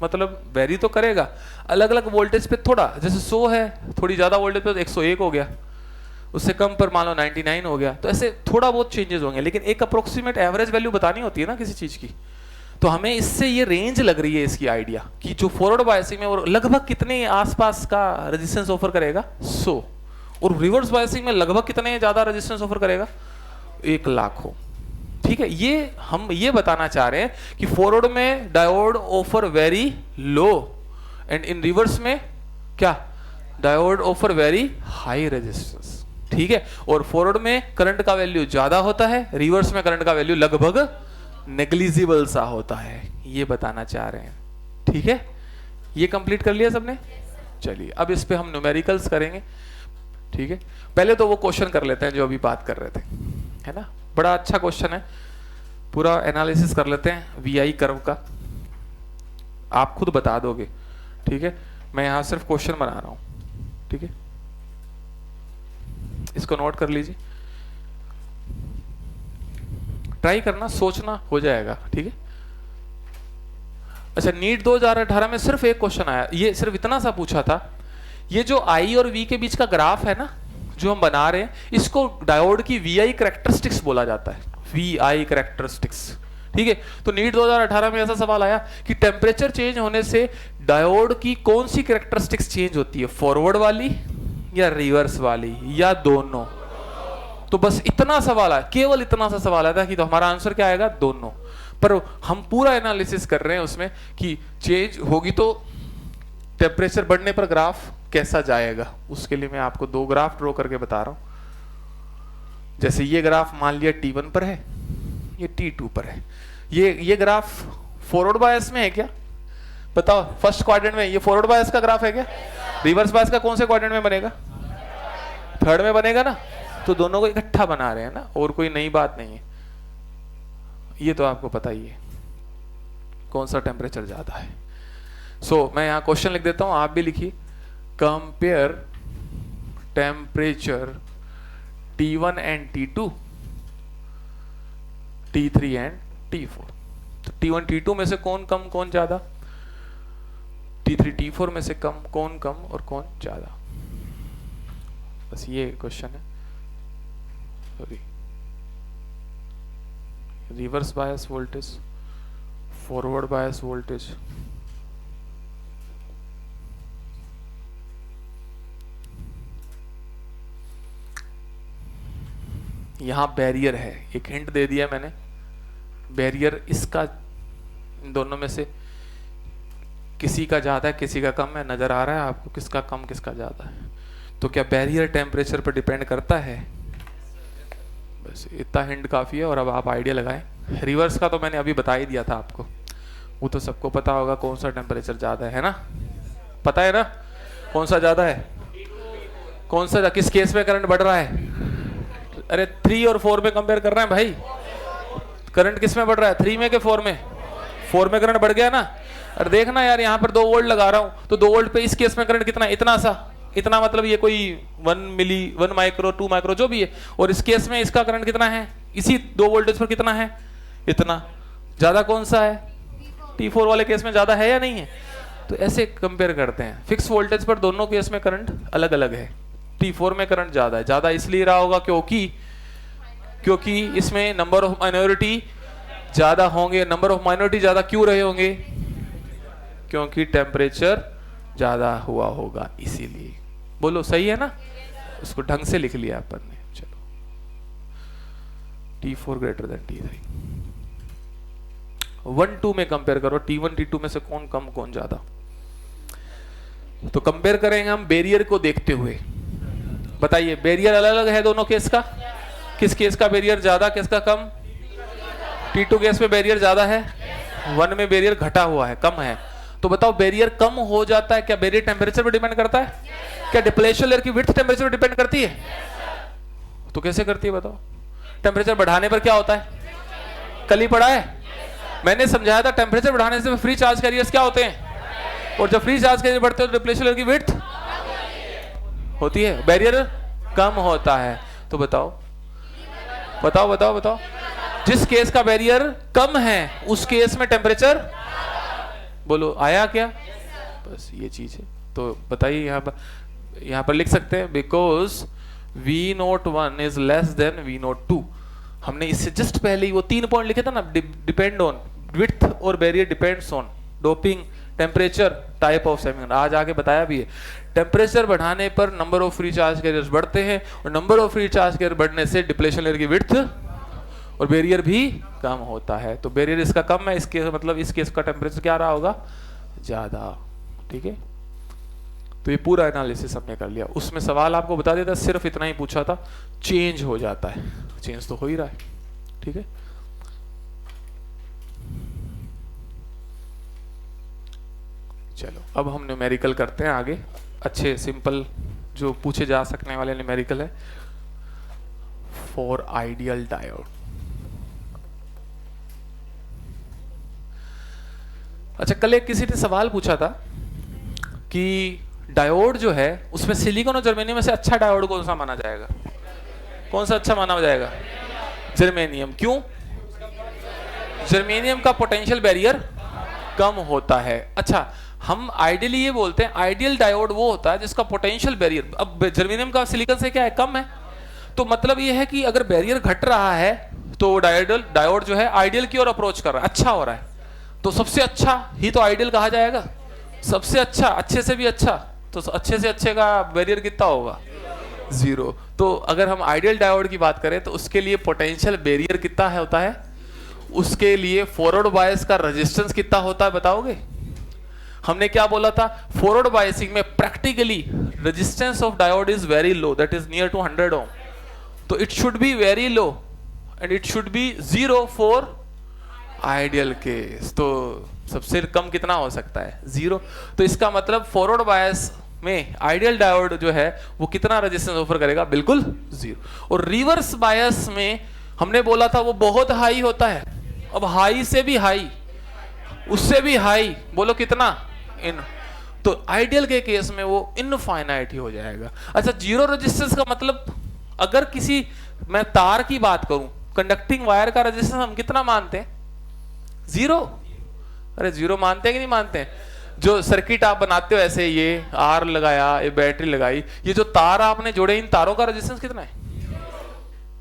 मतलब वेरी तो करेगा अलग अलग वोल्टेज पे थोड़ा, जैसे 100 है, थोड़ी ज्यादा वोल्टेज पे 101 हो गया, उससे कम पर मान लो 99 हो गया, तो ऐसे थोड़ा बहुत चेंजेस होंगे, लेकिन एक अप्रोक्सीमेट एवरेज वैल्यू बतानी होती है ना किसी चीज की। तो हमें इससे ये रेंज लग रही है इसकी आइडिया कि जो फॉरवर्ड बायसिंग में वो लगभग कितने आसपास का रेजिस्टेंस ऑफर करेगा, 100, और रिवर्स बायसिंग में लगभग कितने ज्यादा रेजिस्टेंस ऑफर करेगा, 1 लाख हो। ठीक है, ये हम ये बताना चाह रहे हैं कि फॉरवर्ड में diode offer very low and in reverse में क्या, diode offer very high resistance. ठीक है, और फॉरवर्ड में करंट का वैल्यू ज्यादा होता है, रिवर्स में करंट का वैल्यू लगभग नेग्लिजिबल सा होता है, ये बताना चाह रहे हैं। ठीक है, ये कंप्लीट कर लिया सबने? चलिए अब इस पे हम न्यूमेरिकल्स करेंगे। ठीक है, पहले तो वो क्वेश्चन कर लेते हैं जो अभी बात कर रहे थे, है ना। बड़ा अच्छा क्वेश्चन है, पूरा एनालिसिस कर लेते हैं वीआई कर्व का, आप खुद बता दोगे। ठीक है, मैं यहां सिर्फ क्वेश्चन बना रहा हूं। ठीक है, इसको नोट कर लीजिए, ट्राई करना, सोचना, हो जाएगा। ठीक है, अच्छा, नीट 2018 में सिर्फ एक क्वेश्चन आया, ये सिर्फ इतना सा पूछा था, ये जो आई और वी के बीच का ग्राफ है ना, जो हम बना रहे हैं इसको डायोड की VI कैरेक्टरिस्टिक्स बोला जाता है, VI कैरेक्टरिस्टिक्स। ठीक है, तो नीट 2018 में ऐसा सवाल आया कि टेम्परेचर चेंज होने से डायोड की कौन सी कैरेक्टरिस्टिक्स चेंज होती है, फॉरवर्ड वाली या रिवर्स वाली या दोनों। तो बस इतना सवाल आया, केवल इतना सा सवाल आया था कि तो हमारा आंसर क्या आएगा, दोनों। पर हम पूरा एनालिसिस कर रहे हैं उसमें कि चेंज होगी तो टेम्परेचर बढ़ने पर ग्राफ कैसा जाएगा, उसके लिए मैं आपको दो ग्राफ ड्रॉ करके बता रहा हूं। जैसे ये ग्राफ मान लिया T1 पर है, ये T2 पर है। ये ग्राफ फॉरवर्ड बायस में है क्या, बताओ। फर्स्ट क्वाड्रेंट में ये फॉरवर्ड बायस का ग्राफ है क्या? रिवर्स बायस का कौन से क्वाड्रेंट में बनेगा? थर्ड में बनेगा ना। तो दोनों को इकट्ठा बना रहे हैं ना, और कोई नई बात नहीं है। ये तो आपको पता ही है कौन सा टेम्परेचर ज्यादा है। सो मैं यहां क्वेश्चन लिख देता हूं, आप भी लिखिए। Compare temperature T1 and T2, T3 and T4। तो T1 T2 में से कौन कम कौन ज्यादा, T3 T4 में से कौन कम और कौन ज्यादा। बस ये क्वेश्चन है। Sorry, reverse bias voltage, forward bias voltage, यहां बैरियर है, एक हिंट दे दिया मैंने। बैरियर इसका, इन दोनों में से किसी का ज्यादा है किसी का कम है, नजर आ रहा है आपको किसका कम किसका ज्यादा है। तो क्या बैरियर टेम्परेचर पर डिपेंड करता है? बस इतना हिंट काफी है और अब आप आइडिया लगाएं। रिवर्स का तो मैंने अभी बता ही दिया था आपको, वो तो सबको पता होगा कौन सा टेम्परेचर ज्यादा है ना, पता है ना कौन सा ज्यादा है, कौन सा, किस केस में करंट बढ़ रहा है। अरे 3 और 4 में कंपेयर कर रहे हैं भाई, करंट किस में बढ़ रहा है, 3 में के 4 में? 4 में करंट बढ़ गया ना। अरे देखना यार, यहाँ पर 2 वोल्ट लगा रहा हूं तो 2 वोल्ट पे इस केस में करंट कितना, इतना सा, इतना मतलब ये कोई 1 माइक्रो 2 माइक्रो जो भी है, और इस केस में इसका करंट कितना है, इसी 2 वोल्टेज पर कितना है, इतना। ज्यादा कौन सा है, T4 वाले केस में ज्यादा है या नहीं है। तो ऐसे कंपेयर करते हैं। फिक्स वोल्टेज पर दोनों केस में करंट अलग अलग है। T4 में करंट ज्यादा है, ज्यादा इसलिए रहा होगा क्योंकि इसमें नंबर ऑफ माइनॉरिटी ज्यादा होंगे। नंबर ऑफ माइनॉरिटी ज्यादा क्यों रहे होंगे, क्योंकि टेम्परेचर ज्यादा हुआ होगा, इसीलिए। बोलो सही है ना, उसको ढंग से लिख लिया अपन ने। चलो, T4 ग्रेटर देन T3। 1-2 में कंपेयर करो, T1 T2 में से कौन कम कौन ज्यादा। तो कंपेयर करेंगे हम बैरियर को देखते हुए। बताइए, बैरियर अलग अलग है दोनों केस का, किस केस का बैरियर ज्यादा किसका कम। T2 केस में बैरियर ज्यादा है, 1 में बैरियर घटा हुआ है, कम है। तो बताओ बैरियर कम हो जाता है, क्या बैरियर टेम्परेचर पर डिपेंड करता है? क्या डिप्लेशन लेयर की विड्थ टेम्परेचर पर डिपेंड करती है? तो कैसे करती है बताओ। टेम्परेचर बढ़ाने पर क्या होता है, कल ही पढ़ा है मैंने, समझाया था। टेम्परेचर बढ़ाने से फ्री चार्ज कैरियर्स क्या होते हैं, और जब फ्री चार्ज कैरियर बढ़ते हैं तो डिप्लेशन लेयर की विड्थ होती है, बैरियर कम होता है। तो बताओ बताओ बताओ बताओ, जिस केस का बैरियर कम है उस केस में टेम्परेचर, बोलो आया क्या? बस ये चीज है। तो बताइए, यहाँ पर लिख सकते हैं, because V01 is less than V02। हमने इससे जस्ट पहले ही वो 3 पॉइंट लिखे था ना, डिपेंड ऑन विड्थ और barrier depends on doping, temperature, type of semiconductor. आज आगे बताया भी है, टेम्परेचर बढ़ाने पर number of free charge carriers बढ़ते हैं, और number of free charge carrier बढ़ने से डिप्लेशन लेयर की विड्थ और बैरियर भी कम होता है। तो बैरियर इसका कम है, इसके मतलब इस केस का टेम्परेचर क्या रहा होगा, ज्यादा। ठीक है, तो ये पूरा एनालिसिस हमने कर लिया। उसमें सवाल आपको बता देता, सिर्फ इतना ही पूछा था, चेंज हो जाता है, चेंज तो हो ही रहा है। ठीक है, चलो अब हम न्यूमेरिकल करते हैं आगे। अच्छे सिंपल जो पूछे जा सकने वाले न्यूमेरिकल है फॉर आइडियल डायोड। अच्छा, कल एक किसी ने सवाल पूछा था कि डायोड जो है उसमें सिलिकॉन और जर्मेनियम में से अच्छा डायोड कौन सा माना जाएगा, कौन सा अच्छा माना जाएगा? जर्मेनियम। क्यों? जर्मेनियम का पोटेंशियल बैरियर कम होता है। अच्छा, हम आइडियली ये बोलते हैं आइडियल डायोड वो होता है जिसका पोटेंशियल बैरियर, अब जर्मेनियम का सिलिकॉन से क्या है, कम है, तो मतलब ये है कि अगर बैरियर घट रहा है तो डायोड जो है आइडियल की ओर अप्रोच कर रहा है, अच्छा हो रहा है, तो सबसे अच्छा ही तो आइडियल कहा जाएगा, सबसे अच्छा, अच्छे से भी अच्छा, तो अच्छे से अच्छे का बैरियर कितना होगा, 0। तो अगर हम आइडियल डायोड की बात करें तो उसके लिए पोटेंशियल बैरियर कितना है होता है, उसके लिए फॉरवर्ड बायस का रेजिस्टेंस कितना होता है बताओगे? हमने क्या बोला था, फॉरवर्ड बायसिंग में practically resistance of diode is very low, that is near to 100 ohm, तो it should be very low and it should be 0 for ideal case. तो सबसे कम कितना हो सकता है, 0। तो इसका मतलब फॉरवर्ड बायस में आइडियल डायोड जो है वो कितना रेजिस्टेंस ऑफर करेगा, बिल्कुल 0। और रिवर्स बायस में हमने बोला था वो बहुत हाई होता है, अब हाई से भी हाई, उससे भी हाई, बोलो कितना, इन, तो आइडियल के केस में वो इनफाइनाइट ही हो जाएगा। अच्छा, 0 रेजिस्टेंस का मतलब अगर किसी, मैं तार की बात करूं, कंडक्टिंग वायर का रेजिस्टेंस हम कितना मानते हैं, 0। अरे 0 मानते हैं कि नहीं मानते हैं? जो सर्किट आप बनाते हो ऐसे, ये आर लगाया, ये बैटरी लगाई, ये जो तार आपने जोड़े, इन तारों का रेजिस्टेंस कितना है,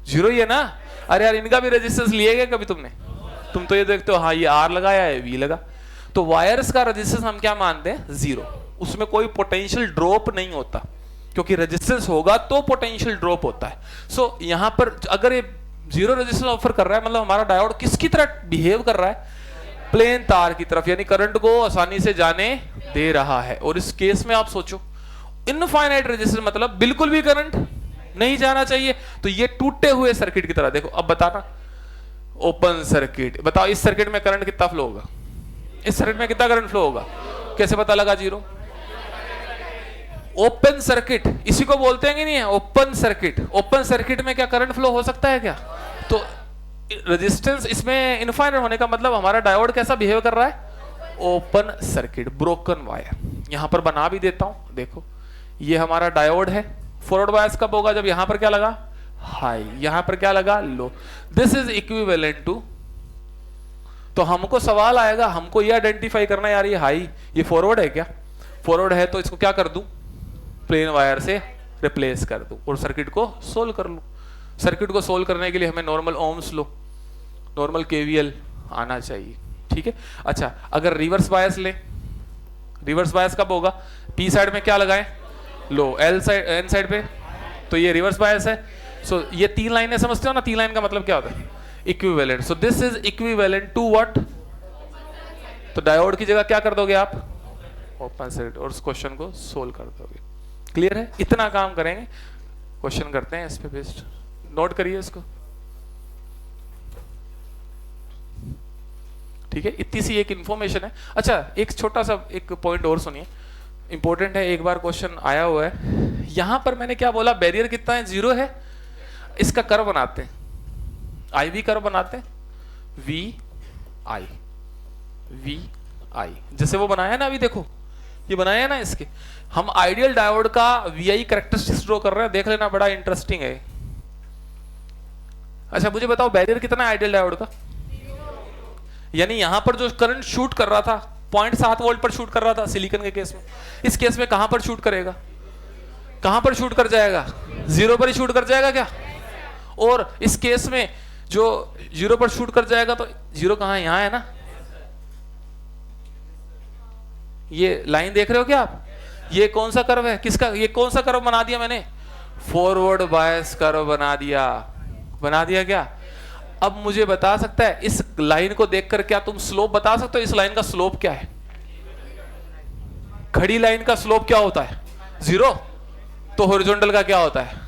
0 ही है ना। अरे यार इनका भी रेजिस्टेंस लिए गए कभी तुमने? तुम तो ये देखते हो हाँ ये आर लगाया है, वी लगा, तो वायर्स का रेजिस्टेंस हम क्या मानते हैं, 0। उसमें कोई पोटेंशियल ड्रॉप नहीं होता, क्योंकि रेजिस्टेंस होगा तो पोटेंशियल ड्रॉप होता है। सो यहां पर अगर ये 0 रेजिस्टेंस ऑफर कर रहा है, मतलब हमारा डायोड किसकी तरह बिहेव कर रहा है, प्लेन तार की तरफ, यानी करंट को आसानी से जाने दे रहा है। और इस केस में आप सोचो, इनफाइनाइट रेजिस्टेंस मतलब बिल्कुल भी करंट नहीं जाना चाहिए, तो ये टूटे हुए सर्किट की तरह। देखो अब बताना, ओपन सर्किट, बताओ इस सर्किट में करंट कितना फ्लो होगा, इस सर्किट में कितना करंट फ्लो होगा, कैसे पता लगा 0? ओपन सर्किट इसी को बोलते हैं कि नहीं है, ओपन सर्किट। ओपन सर्किट में क्या करंट फ्लो हो सकता है क्या? तो रेजिस्टेंस इसमें इनफाइनाइट होने का मतलब हमारा डायोड कैसा बिहेव कर रहा है, ओपन सर्किट, ब्रोकन वायर। यहां पर बना भी देता हूं, देखो ये हमारा डायोड है, फॉरवर्ड बायस कब होगा, जब यहां पर क्या लगा, हाई, यहां पर क्या लगा, लो। दिस इज इक्विवेलेंट टू, तो हमको सवाल आएगा, हमको ये आइडेंटिफाई करना यार ये हाई, ये फॉरवर्ड है क्या, फॉरवर्ड है तो इसको क्या कर दूं, प्लेन वायर से रिप्लेस कर दूं और सर्किट को सोल्व कर लूं। सर्किट को सोल्व करने के लिए हमें नॉर्मल ओम्स लो, नॉर्मल केवीएल आना चाहिए, ठीक है। अच्छा, अगर रिवर्स बायस ले, रिवर्स बायस कब होगा, पी साइड में क्या लगाएं, लो, एल साइड, एन साइड पे, तो ये रिवर्स बायस है। सो ये 3 लाइनें समझते हो ना, 3 लाइन का मतलब क्या होता है, equivalent. So this is equivalent to what, तो डायोड की जगह क्या कर दोगे आप, ओपन सर्किट, और उस क्वेश्चन को सोल्व कर दोगे। क्लियर है? इतना काम करेंगे, क्वेश्चन करते हैं इस पे बेस्ड, नोट करिए इसको, ठीक है। इतनी सी एक इंफॉर्मेशन है। अच्छा, एक छोटा सा एक पॉइंट और सुनिए, इंपॉर्टेंट है, एक बार क्वेश्चन आया हुआ है। यहां पर मैंने क्या बोला, बैरियर कितना है, 0 है। इसका कर्व बनाते हैं, आई वी कर्व बनाते हैं, वी आई, जैसे वो बनाया ना, अभी देखो ये बनाया ना, इसके हम आइडियल डायोड का वी आई कैरेक्टरिस्टिक्स ड्रॉ कर रहे हैं, देख लेना, बड़ा इंटरेस्टिंग है। अच्छा मुझे बताओ बैरियर कितना है आइडियल डायोड का, यानी यहां पर जो करंट शूट कर रहा था 0.7 वोल्ट पर शूट कर रहा था सिलिकॉन के केस में, इस केस में कहां पर शूट करेगा, कहां पर शूट कर जाएगा, 0 पर ही शूट कर जाएगा क्या? और इस केस में जो 0 पर शूट कर जाएगा, तो 0 कहां है, यहां है ना, ये लाइन देख रहे हो क्या आप, ये कौन सा कर्व है, किसका, ये कौन सा कर्व बना दिया मैंने, फॉरवर्ड बायस कर्व बना दिया क्या? अब मुझे बता सकता है इस लाइन को देखकर क्या तुम स्लोप बता सकते हो, इस लाइन का स्लोप क्या है, खड़ी लाइन का स्लोप क्या होता है, 0, तो हॉरिजॉन्टल का क्या होता है,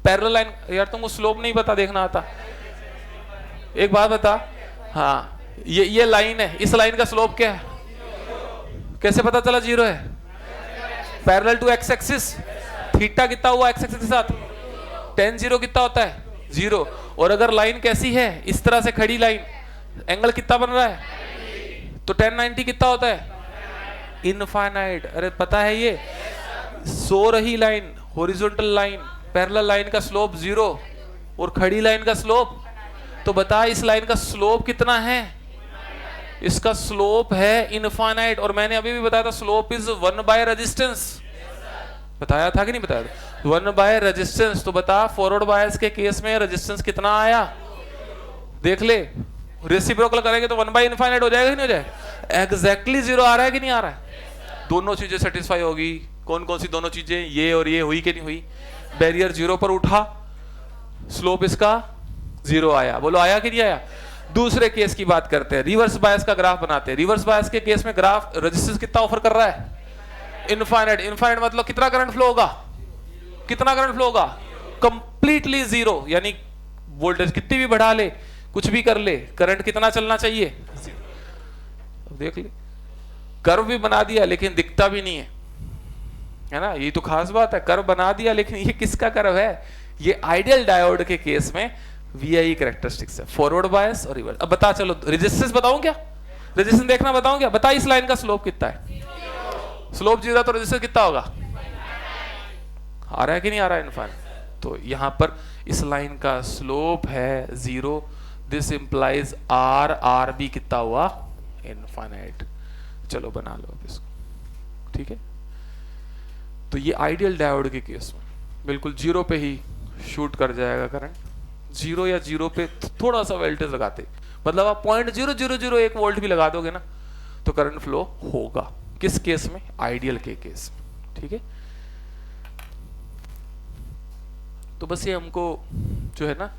पैरेलल लाइन। यार तुमको स्लोप नहीं पता, देखना आता, एक बात बता, हाँ ये लाइन है, इस लाइन का स्लोप क्या है, कैसे पता चला 0 है, parallel to X axis, theta कितना हुआ एक्स एक्सिस के साथ, tan 0 कितना होता है, 0। और अगर लाइन कैसी है, इस तरह से खड़ी लाइन, एंगल कितना बन रहा है, तो tan 90 कितना होता है, इनफाइनाइट। अरे पता है ये, सो रही line, horizontal line, parallel line का स्लोप 0 और खड़ी लाइन का स्लोप, तो बता इस लाइन का स्लोप कितना है, इसका स्लोप है इनफाइनाइट, और मैंने अभी भी बताया था स्लोप इज 1 बाय रेजिस्टेंस, बताया था कि नहीं बताया था? 1 बाय रेजिस्टेंस। तो बता फॉरवर्ड बायस के केस में रेजिस्टेंस कितना आया, देख ले। रेसिप्रोकल करेंगे तो 1 बाय इनफाइनाइट हो जाएगा कि नहीं हो जाएगा? एग्जैक्टली जीरो आ रहा है कि नहीं आ रहा है? दोनों चीजें सेटिस्फाई होगी। कौन कौन सी दोनों चीजें? ये और ये हुई कि नहीं हुई? बैरियर जीरो पर उठा, स्लोप इसका जीरो आया। बोलो आया कि नहीं आया? दूसरे केस की बात करते हैं, रिवर्स बायस का ग्राफ बनाते हैं। रिवर्स बायस के केस में ग्राफ रेजिस्टेंस कितना ऑफर कर रहा है? इनफाइनाइट। इनफाइनाइट मतलब कितना करंट फ्लो होगा? कितना करंट फ्लो होगा? कंप्लीटली जीरो, यानी वोल्टेज कितनी भी बढ़ा ले, कुछ भी कर ले, करंट कितना चलना चाहिए? अब देख ले, कर्व भी बना दिया लेकिन दिखता भी नहीं है ना? ये तो खास बात है, कर्व बना दिया लेकिन ये किसका कर्व है? ये आइडियल डायोड के केस में वीआई कैरेक्टरिस्टिक्स है, फॉरवर्ड बायस और रिवर्स। अब बता, चलो रेजिस्टेंस बताऊं क्या? रेजिस्टेंस देखना बताऊं क्या? बता इस लाइन का स्लोप कितना है? स्लोप जीरो, तो रेजिस्टेंस कितना होगा? आ रहा है कि नहीं आ रहा है इनफाइनाइट? तो यहां पर इस लाइन का स्लोप है zero, this implies R, R भी कितना हुआ? इनफाइनाइट। चलो बना लो अब इसको, ठीक है? तो ये आइडियल डायोड के केस में बिल्कुल जीरो पे ही शूट कर जाएगा करंट। जीरो या जीरो पे थोड़ा सा वोल्टेज लगाते, मतलब आप 0.0001 वोल्ट भी लगा दोगे ना तो करंट फ्लो होगा। किस केस में? आइडियल के केस में, ठीक है? तो बस ये हमको जो है ना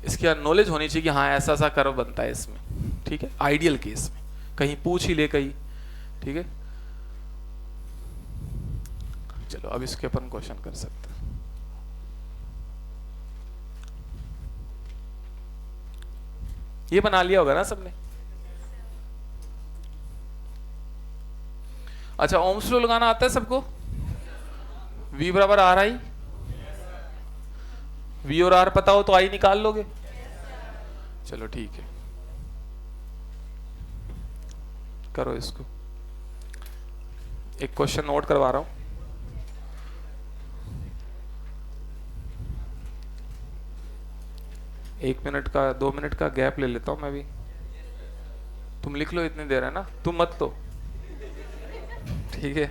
इसकी नॉलेज होनी चाहिए कि हाँ ऐसा सा कर्व बनता है इसमें, ठीक है? आइडियल केस में कहीं पूछ ही ले कहीं, ठीक है? चलो अब इसके अपन क्वेश्चन कर सकते हैं। ये बना लिया होगा ना सबने? अच्छा, ओम्स लॉ लगाना आता है सबको? V बराबर आर आई, V और R पता हो तो आई निकाल लोगे? चलो ठीक है, करो इसको। एक क्वेश्चन नोट करवा रहा हूं। एक मिनट का 2 मिनट का गैप ले लेता हूं मैं भी। तुम लिख लो इतनी देर है ना, तुम मत तो, ठीक है?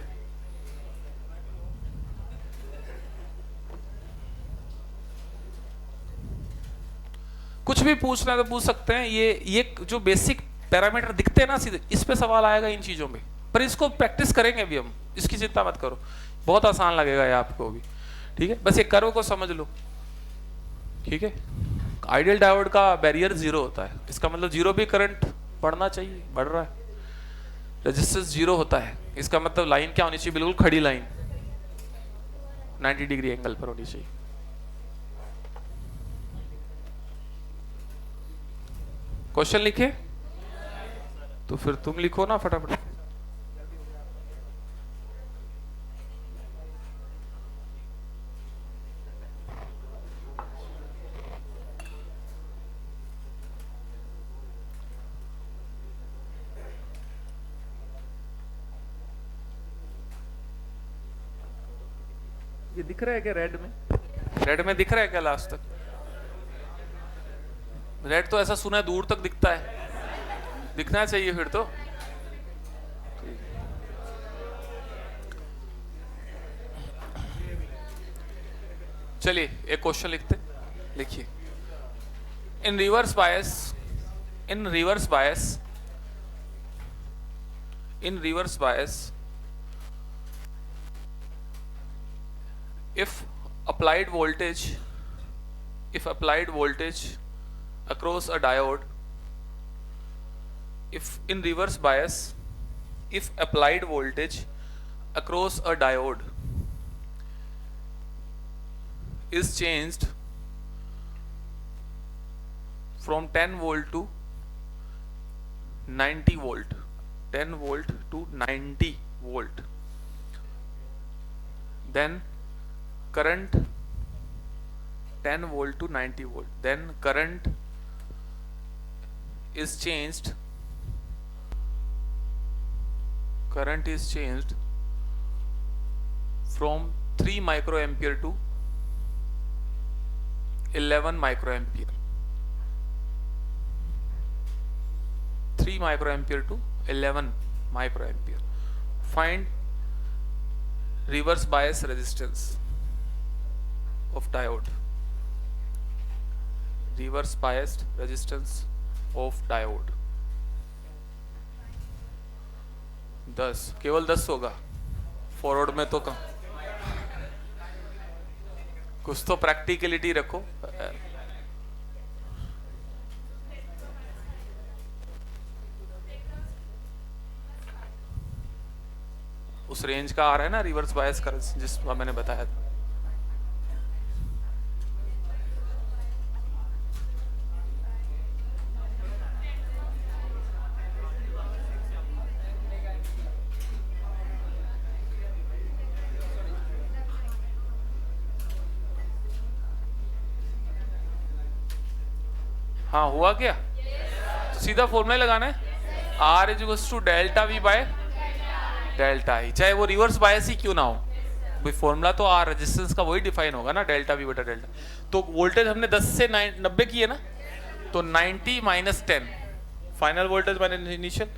कुछ भी पूछना है तो पूछ सकते हैं। ये जो बेसिक पैरामीटर दिखते हैं ना सीधे, इस पे सवाल आएगा इन चीजों में, पर इसको प्रैक्टिस करेंगे अभी हम, इसकी चिंता मत करो, बहुत आसान लगेगा ये आपको भी, ठीक है? बस ये कर्व को समझ लो, ठीक है? आइडियल डायोड का बैरियर जीरो होता है, इसका मतलब जीरो भी करंट बढ़ना चाहिए, बढ़ रहा है। रेजिस्टेंस जीरो होता है, इसका मतलब लाइन क्या होनी चाहिए? बिल्कुल खड़ी लाइन, 90 डिग्री एंगल पर होनी चाहिए। क्वेश्चन लिखे तो फिर तुम लिखो ना फटाफट। ये दिख रहा है क्या रेड में? रेड में दिख रहा है क्या लास्ट तक? रेड तो ऐसा सुना है दूर तक दिखता है, दिखना चाहिए फिर तो। चलिए एक क्वेश्चन लिखते, लिखिए। In reverse bias, in reverse bias, in reverse bias if applied voltage, if applied voltage across a diode, if in reverse bias, if applied voltage across a diode is changed from 10 volt to 90 volt, 10 volt to 90 volt, then current 10 volt to 90 volt, then current is changed, current is changed from 3 microampere to 11 microampere, 3 3 micro ampere to 11 micro ampere. Find reverse bias resistance of diode. Reverse biased resistance of diode 10, केवल 10 होगा. Forward में तो कम. कुछ तो practicality रखो. उस range का आ रहा है ना रिवर्स बायस कर, जिसका मैंने बताया था. हाँ हुआ क्या? तो सीधा फॉर्मूला लगाना है. R is to delta V by delta I, चाहे वो रिवर्स बायस ही क्यों ना हो. भाई फॉर्मूला तो R रेजिस्टेंस का वही डिफाइन होगा ना, डेल्टा V बटा डेल्टा. तो वोल्टेज हमने 10 से 90 की है ना, तो 90 minus 10 final voltage minus initial.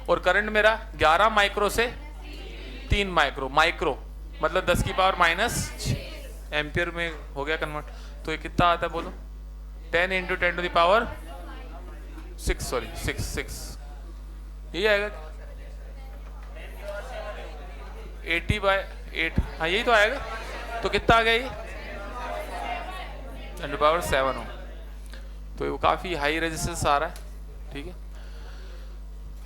और करंट मेरा 11 माइक्रो से 3 माइक्रो. माइक्रो मतलब 10 की पावर माइनस एम्पियर में हो गया कन्वर्ट. तो ये कितना आता है बोलो? 10 into 10 to the power 6, sorry 6 यही आएगा. 80 बाय 8, हाँ यही तो आएगा. तो कितना आ गया ये? 10 टू पावर 7 हो. तो वो काफी हाई रेजिस्टेंस आ रहा है. ठीक है,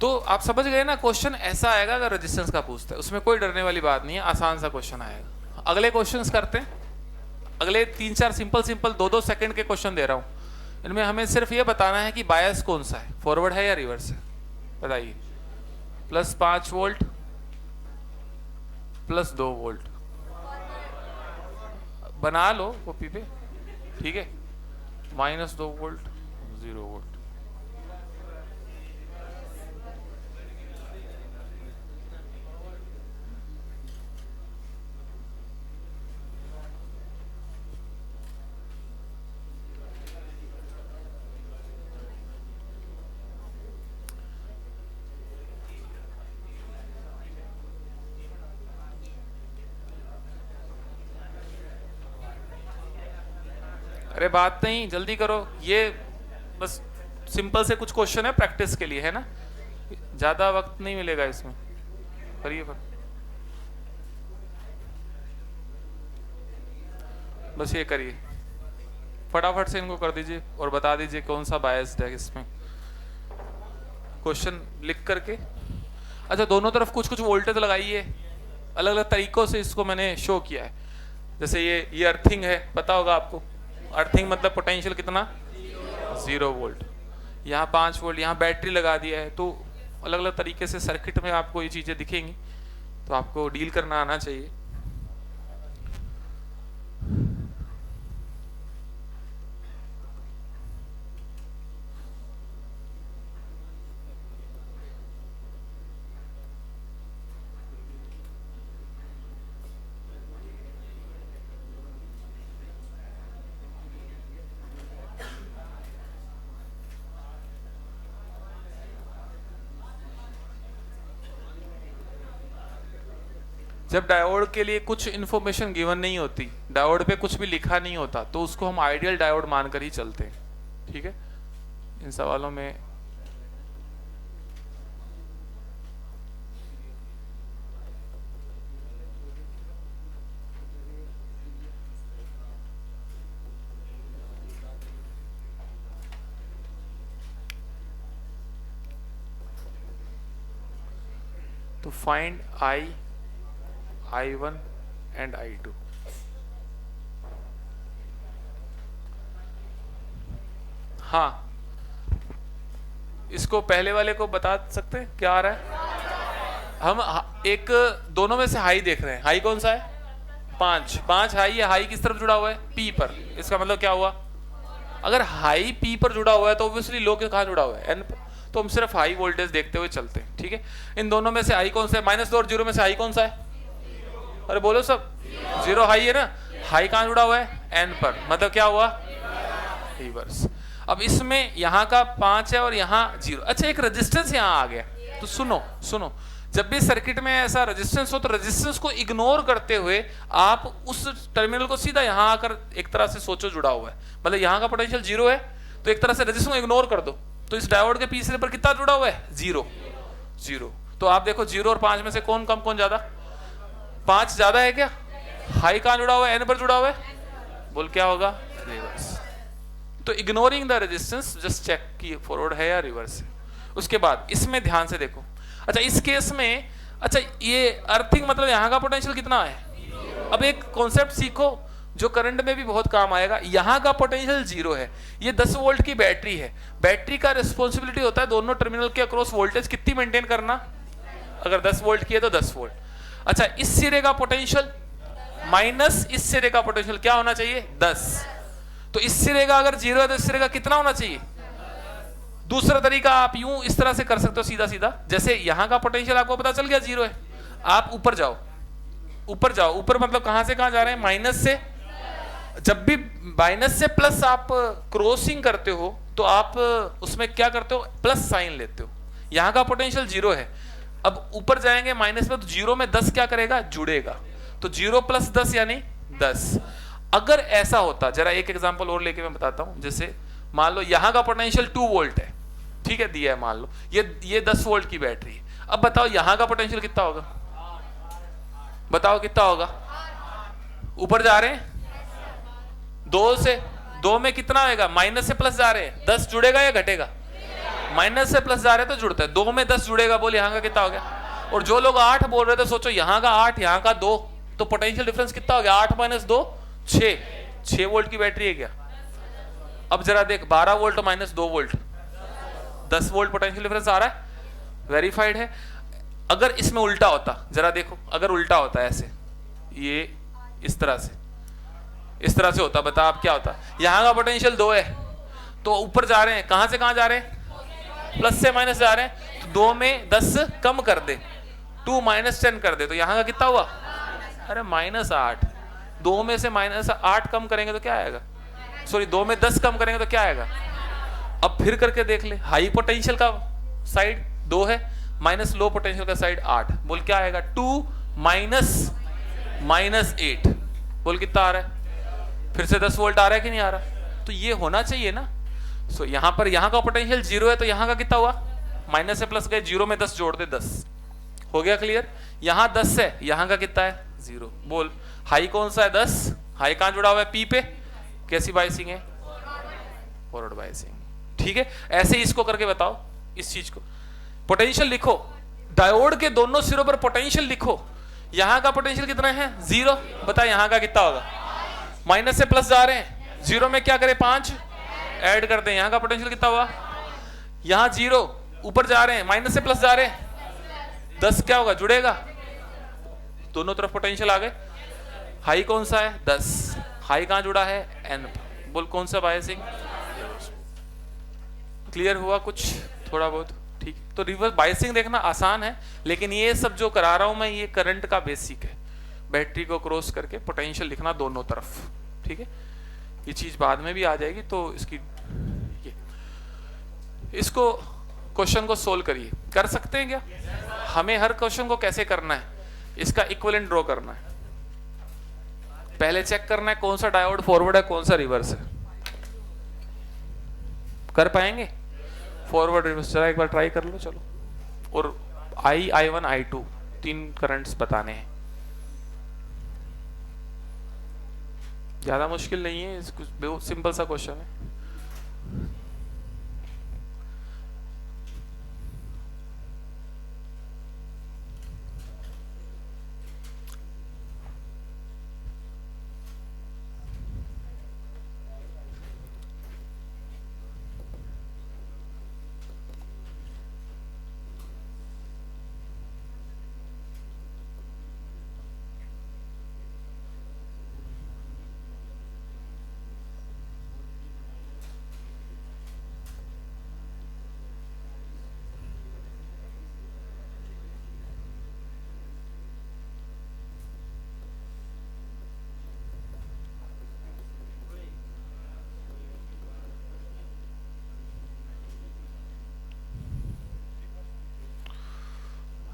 तो आप समझ गए ना. क्वेश्चन ऐसा आएगा अगर रेजिस्टेंस का पूछता है, उसमें कोई डरने वाली बात नहीं है, आसान सा क्वेश्चन आएगा. अगले क्वेश्चंस करते हैं. अगले 3-4 सिंपल 2-2 सेकंड के क्वेश्चन दे रहा हूं. इनमें हमें सिर्फ ये बताना है कि बायस कौन सा है, फॉरवर्ड है या रिवर्स है. बताइए. +5 वोल्ट, +2 वोल्ट. बना लो कॉपी पे. ठीक है, -2 वोल्ट, 0 वोल्ट. अरे बात नहीं, जल्दी करो. ये बस सिंपल से कुछ क्वेश्चन है प्रैक्टिस के लिए, है ना. ज्यादा वक्त नहीं मिलेगा इसमें. करिए बस ये करिए फटाफट से. इनको कर दीजिए और बता दीजिए कौन सा बायस्ड है इसमें. क्वेश्चन लिख करके. अच्छा, दोनों तरफ कुछ कुछ वोल्टेज लगाइए. अलग अलग तरीकों से इसको मैंने शो किया है. जैसे ये अर्थिंग है, पता होगा आपको. अर्थिंग मतलब पोटेंशियल कितना? 0 वोल्ट. यहाँ 5 वोल्ट, यहाँ बैटरी लगा दिया है. तो अलग अलग तरीके से सर्किट में आपको ये चीजें दिखेंगी, तो आपको डील करना आना चाहिए. जब डायोड के लिए कुछ इन्फॉर्मेशन गिवन नहीं होती, डायोड पे कुछ भी लिखा नहीं होता, तो उसको हम आइडियल डायोड मानकर ही चलते हैं. ठीक है, इन सवालों में तो फाइंड I1 and I2. हाँ, इसको पहले वाले को बता सकते हैं क्या आ रहा है. हम एक दोनों में से हाई देख रहे हैं. हाई कौन सा है? 5 हाई है. हाई किस तरफ जुड़ा हुआ है? P पर. इसका मतलब क्या हुआ? अगर हाई P पर जुड़ा हुआ है तो ऑब्वियसली लो के कहाँ जुड़ा हुआ है? N पर. तो हम सिर्फ हाई वोल्टेज देखते हुए चलते हैं. ठीक है, इन दोनों में से हाई कौन सा है? -2 और 0 में से हाई कौन सा है? अरे बोलो सब. 0 हाई है ना. हाई कहाँ जुड़ा हुआ है? N पर. मतलब क्या हुआ? रिवर्स. अब इसमें यहाँ का 5 है और यहाँ 0। अच्छा, एक रेजिस्टेंस यहाँ आ गया। तो सुनो सुनो, जब भी सर्किट में ऐसा रेजिस्टेंस हो तो रेजिस्टेंस को इग्नोर करते हुए आप उस टर्मिनल को सीधा यहाँ आकर एक तरह से सोचो जुड़ा हुआ है, मतलब यहाँ का पोटेंशियल 0 है तो एक तरह से रेजिस्टेंस को इग्नोर कर दो, तो इस डायोड के तीसरे पर कितना जुड़ा हुआ है? 0 0। तो आप देखो 0 और 5 में से कौन कम कौन ज्यादा? 5 ज्यादा है क्या? हाई कहाँ जुड़ा हुआ है? N पर जुड़ा हुआ है। बोल क्या होगा? रिवर्स। तो ignoring the resistance just check कि फॉरवर्ड है या रिवर्स है। उसके बाद इसमें ध्यान से देखो। अच्छा, इस केस में अच्छा ये अर्थिंग मतलब यहाँ का पोटेंशियल कितना है? अब एक कॉन्सेप्ट सीखो जो करंट में भी बहुत काम आएगा। यहाँ का पोटेंशियल 0 है, ये 10 वोल्ट की बैटरी है। बैटरी का रिस्पॉन्सिबिलिटी होता है दोनों टर्मिनल के अक्रॉस वोल्टेज कितनी मेंटेन करना। अगर 10 वोल्ट की है तो 10 वोल्ट। अच्छा, इस सिरे का पोटेंशियल माइनस इस सिरे का पोटेंशियल क्या होना चाहिए? 10। तो इस सिरे का अगर 0 है तो इस सिरे का कितना होना चाहिए? दूसरा तरीका आप यूं इस तरह से कर सकते हो सीधा सीधा, जैसे यहां का पोटेंशियल आपको पता चल गया 0 है, आप ऊपर जाओ, ऊपर जाओ। ऊपर मतलब कहां से कहां जा रहे हैं? माइनस से। जब भी माइनस से प्लस आप क्रॉसिंग करते हो तो आप उसमें क्या करते हो? प्लस साइन लेते हो। यहां का पोटेंशियल 0 है, अब ऊपर जाएंगे माइनस में तो 0 में 10 क्या करेगा? जुड़ेगा। तो 0 प्लस 10 यानी 10। अगर ऐसा होता, जरा एक एग्जांपल और लेके मैं बताता हूं। जैसे मान लो यहां का पोटेंशियल 2 वोल्ट है, ठीक है, दिया है। मान लो ये 10 वोल्ट की बैटरी है। अब बताओ यहां का पोटेंशियल कितना होगा? बताओ कितना होगा? ऊपर जा रहे हैं 2 से, 2 में कितना आएगा? माइनस से प्लस जा रहे हैं, 10 जुड़ेगा या घटेगा? माइनस से प्लस जा रहे हैं तो जुड़ता है। 2 में 10 जुड़ेगा, बोल यहां का कितना हो गया? और जो लोग 8 बोल रहे थे, सोचो यहां का 8 यहां का 2, तो पोटेंशियल डिफरेंस कितना हो गया? 8 माइनस 2 6 वोल्ट की बैटरी है क्या? अब जरा देख 12 volt minus 2 volt 10 volt potential difference आ रहा है, वेरीफाइड है। अगर इसमें उल्टा होता, जरा देखो, अगर उल्टा होता ऐसे, ये इस तरह से होता, बता आप क्या होता? यहां का पोटेंशियल 2 है तो ऊपर जा रहे हैं, कहां से कहां जा रहे हैं? प्लस से माइनस जा रहे हैं। तो 2 में 10 कम कर दे, 2 माइनस 10 कर दे, तो यहां का कितना हुआ? अरे माइनस 8। 2 में से माइनस 8 कम करेंगे तो क्या आएगा? सॉरी, 2 में 10 कम करेंगे तो क्या आएगा? अब फिर करके देख ले, हाई पोटेंशियल का साइड 2 है, माइनस लो पोटेंशियल का साइड 8, बोल क्या आएगा? 2 माइनस 8, बोल कितना आ रहा है? फिर से 10 वोल्ट आ रहा है कि नहीं आ रहा? तो ये होना चाहिए ना। सो यहां पर यहां का पोटेंशियल 0 है तो यहां का कितना हुआ? माइनस से प्लस गए, 0 में 10 जोड़ दे, 10 हो गया। क्लियर? यहां 10 है, यहां का कितना है? 0। बोल हाई कौन सा है? 10। हाई कहां जुड़ा हुआ है? पी पे। कैसी बायसिंग है? Forward biasing. ठीक है, ऐसे ही इसको करके बताओ। इस चीज को पोटेंशियल लिखो, डायोड के दोनों सिरों पर पोटेंशियल लिखो। यहां का पोटेंशियल कितना है? 0। बता यहां का कितना होगा? माइनस से प्लस जा रहे हैं, 0 में क्या करें? 5 ऐड करते हैं, यहां का पोटेंशियल कितना हुआ? यहां 0, ऊपर जा रहे हैं, माइनस से प्लस जा रहे हैं, 10 क्या होगा? जुड़ेगा, दोनों तरफ पोटेंशियल आ गए। हाई कौन सा है? 10। हाई कहां जुड़ा है? N। बोल कौन सा बायसिंग? क्लियर हुआ कुछ थोड़ा बहुत? ठीक। तो रिवर्स बायसिंग देखना आसान है, लेकिन ये सब जो करा रहा हूं मैं, ये करंट का बेसिक है। बैटरी को क्रॉस करके पोटेंशियल लिखना दोनों तरफ, ठीक है। ये चीज बाद में भी आ जाएगी, तो इसको क्वेश्चन को सोल्व करिए। कर सकते हैं क्या? हमें हर क्वेश्चन को कैसे करना है, इसका इक्विवेलेंट ड्रॉ करना है। पहले चेक करना है कौन सा डायोड फॉरवर्ड है, कौन सा रिवर्स है। कर पाएंगे? फॉरवर्ड रिवर्स जरा एक बार ट्राई कर लो, चलो। और I1 I2 3 करंट्स बताने हैं। ज्यादा मुश्किल नहीं है, बहुत सिंपल सा क्वेश्चन है।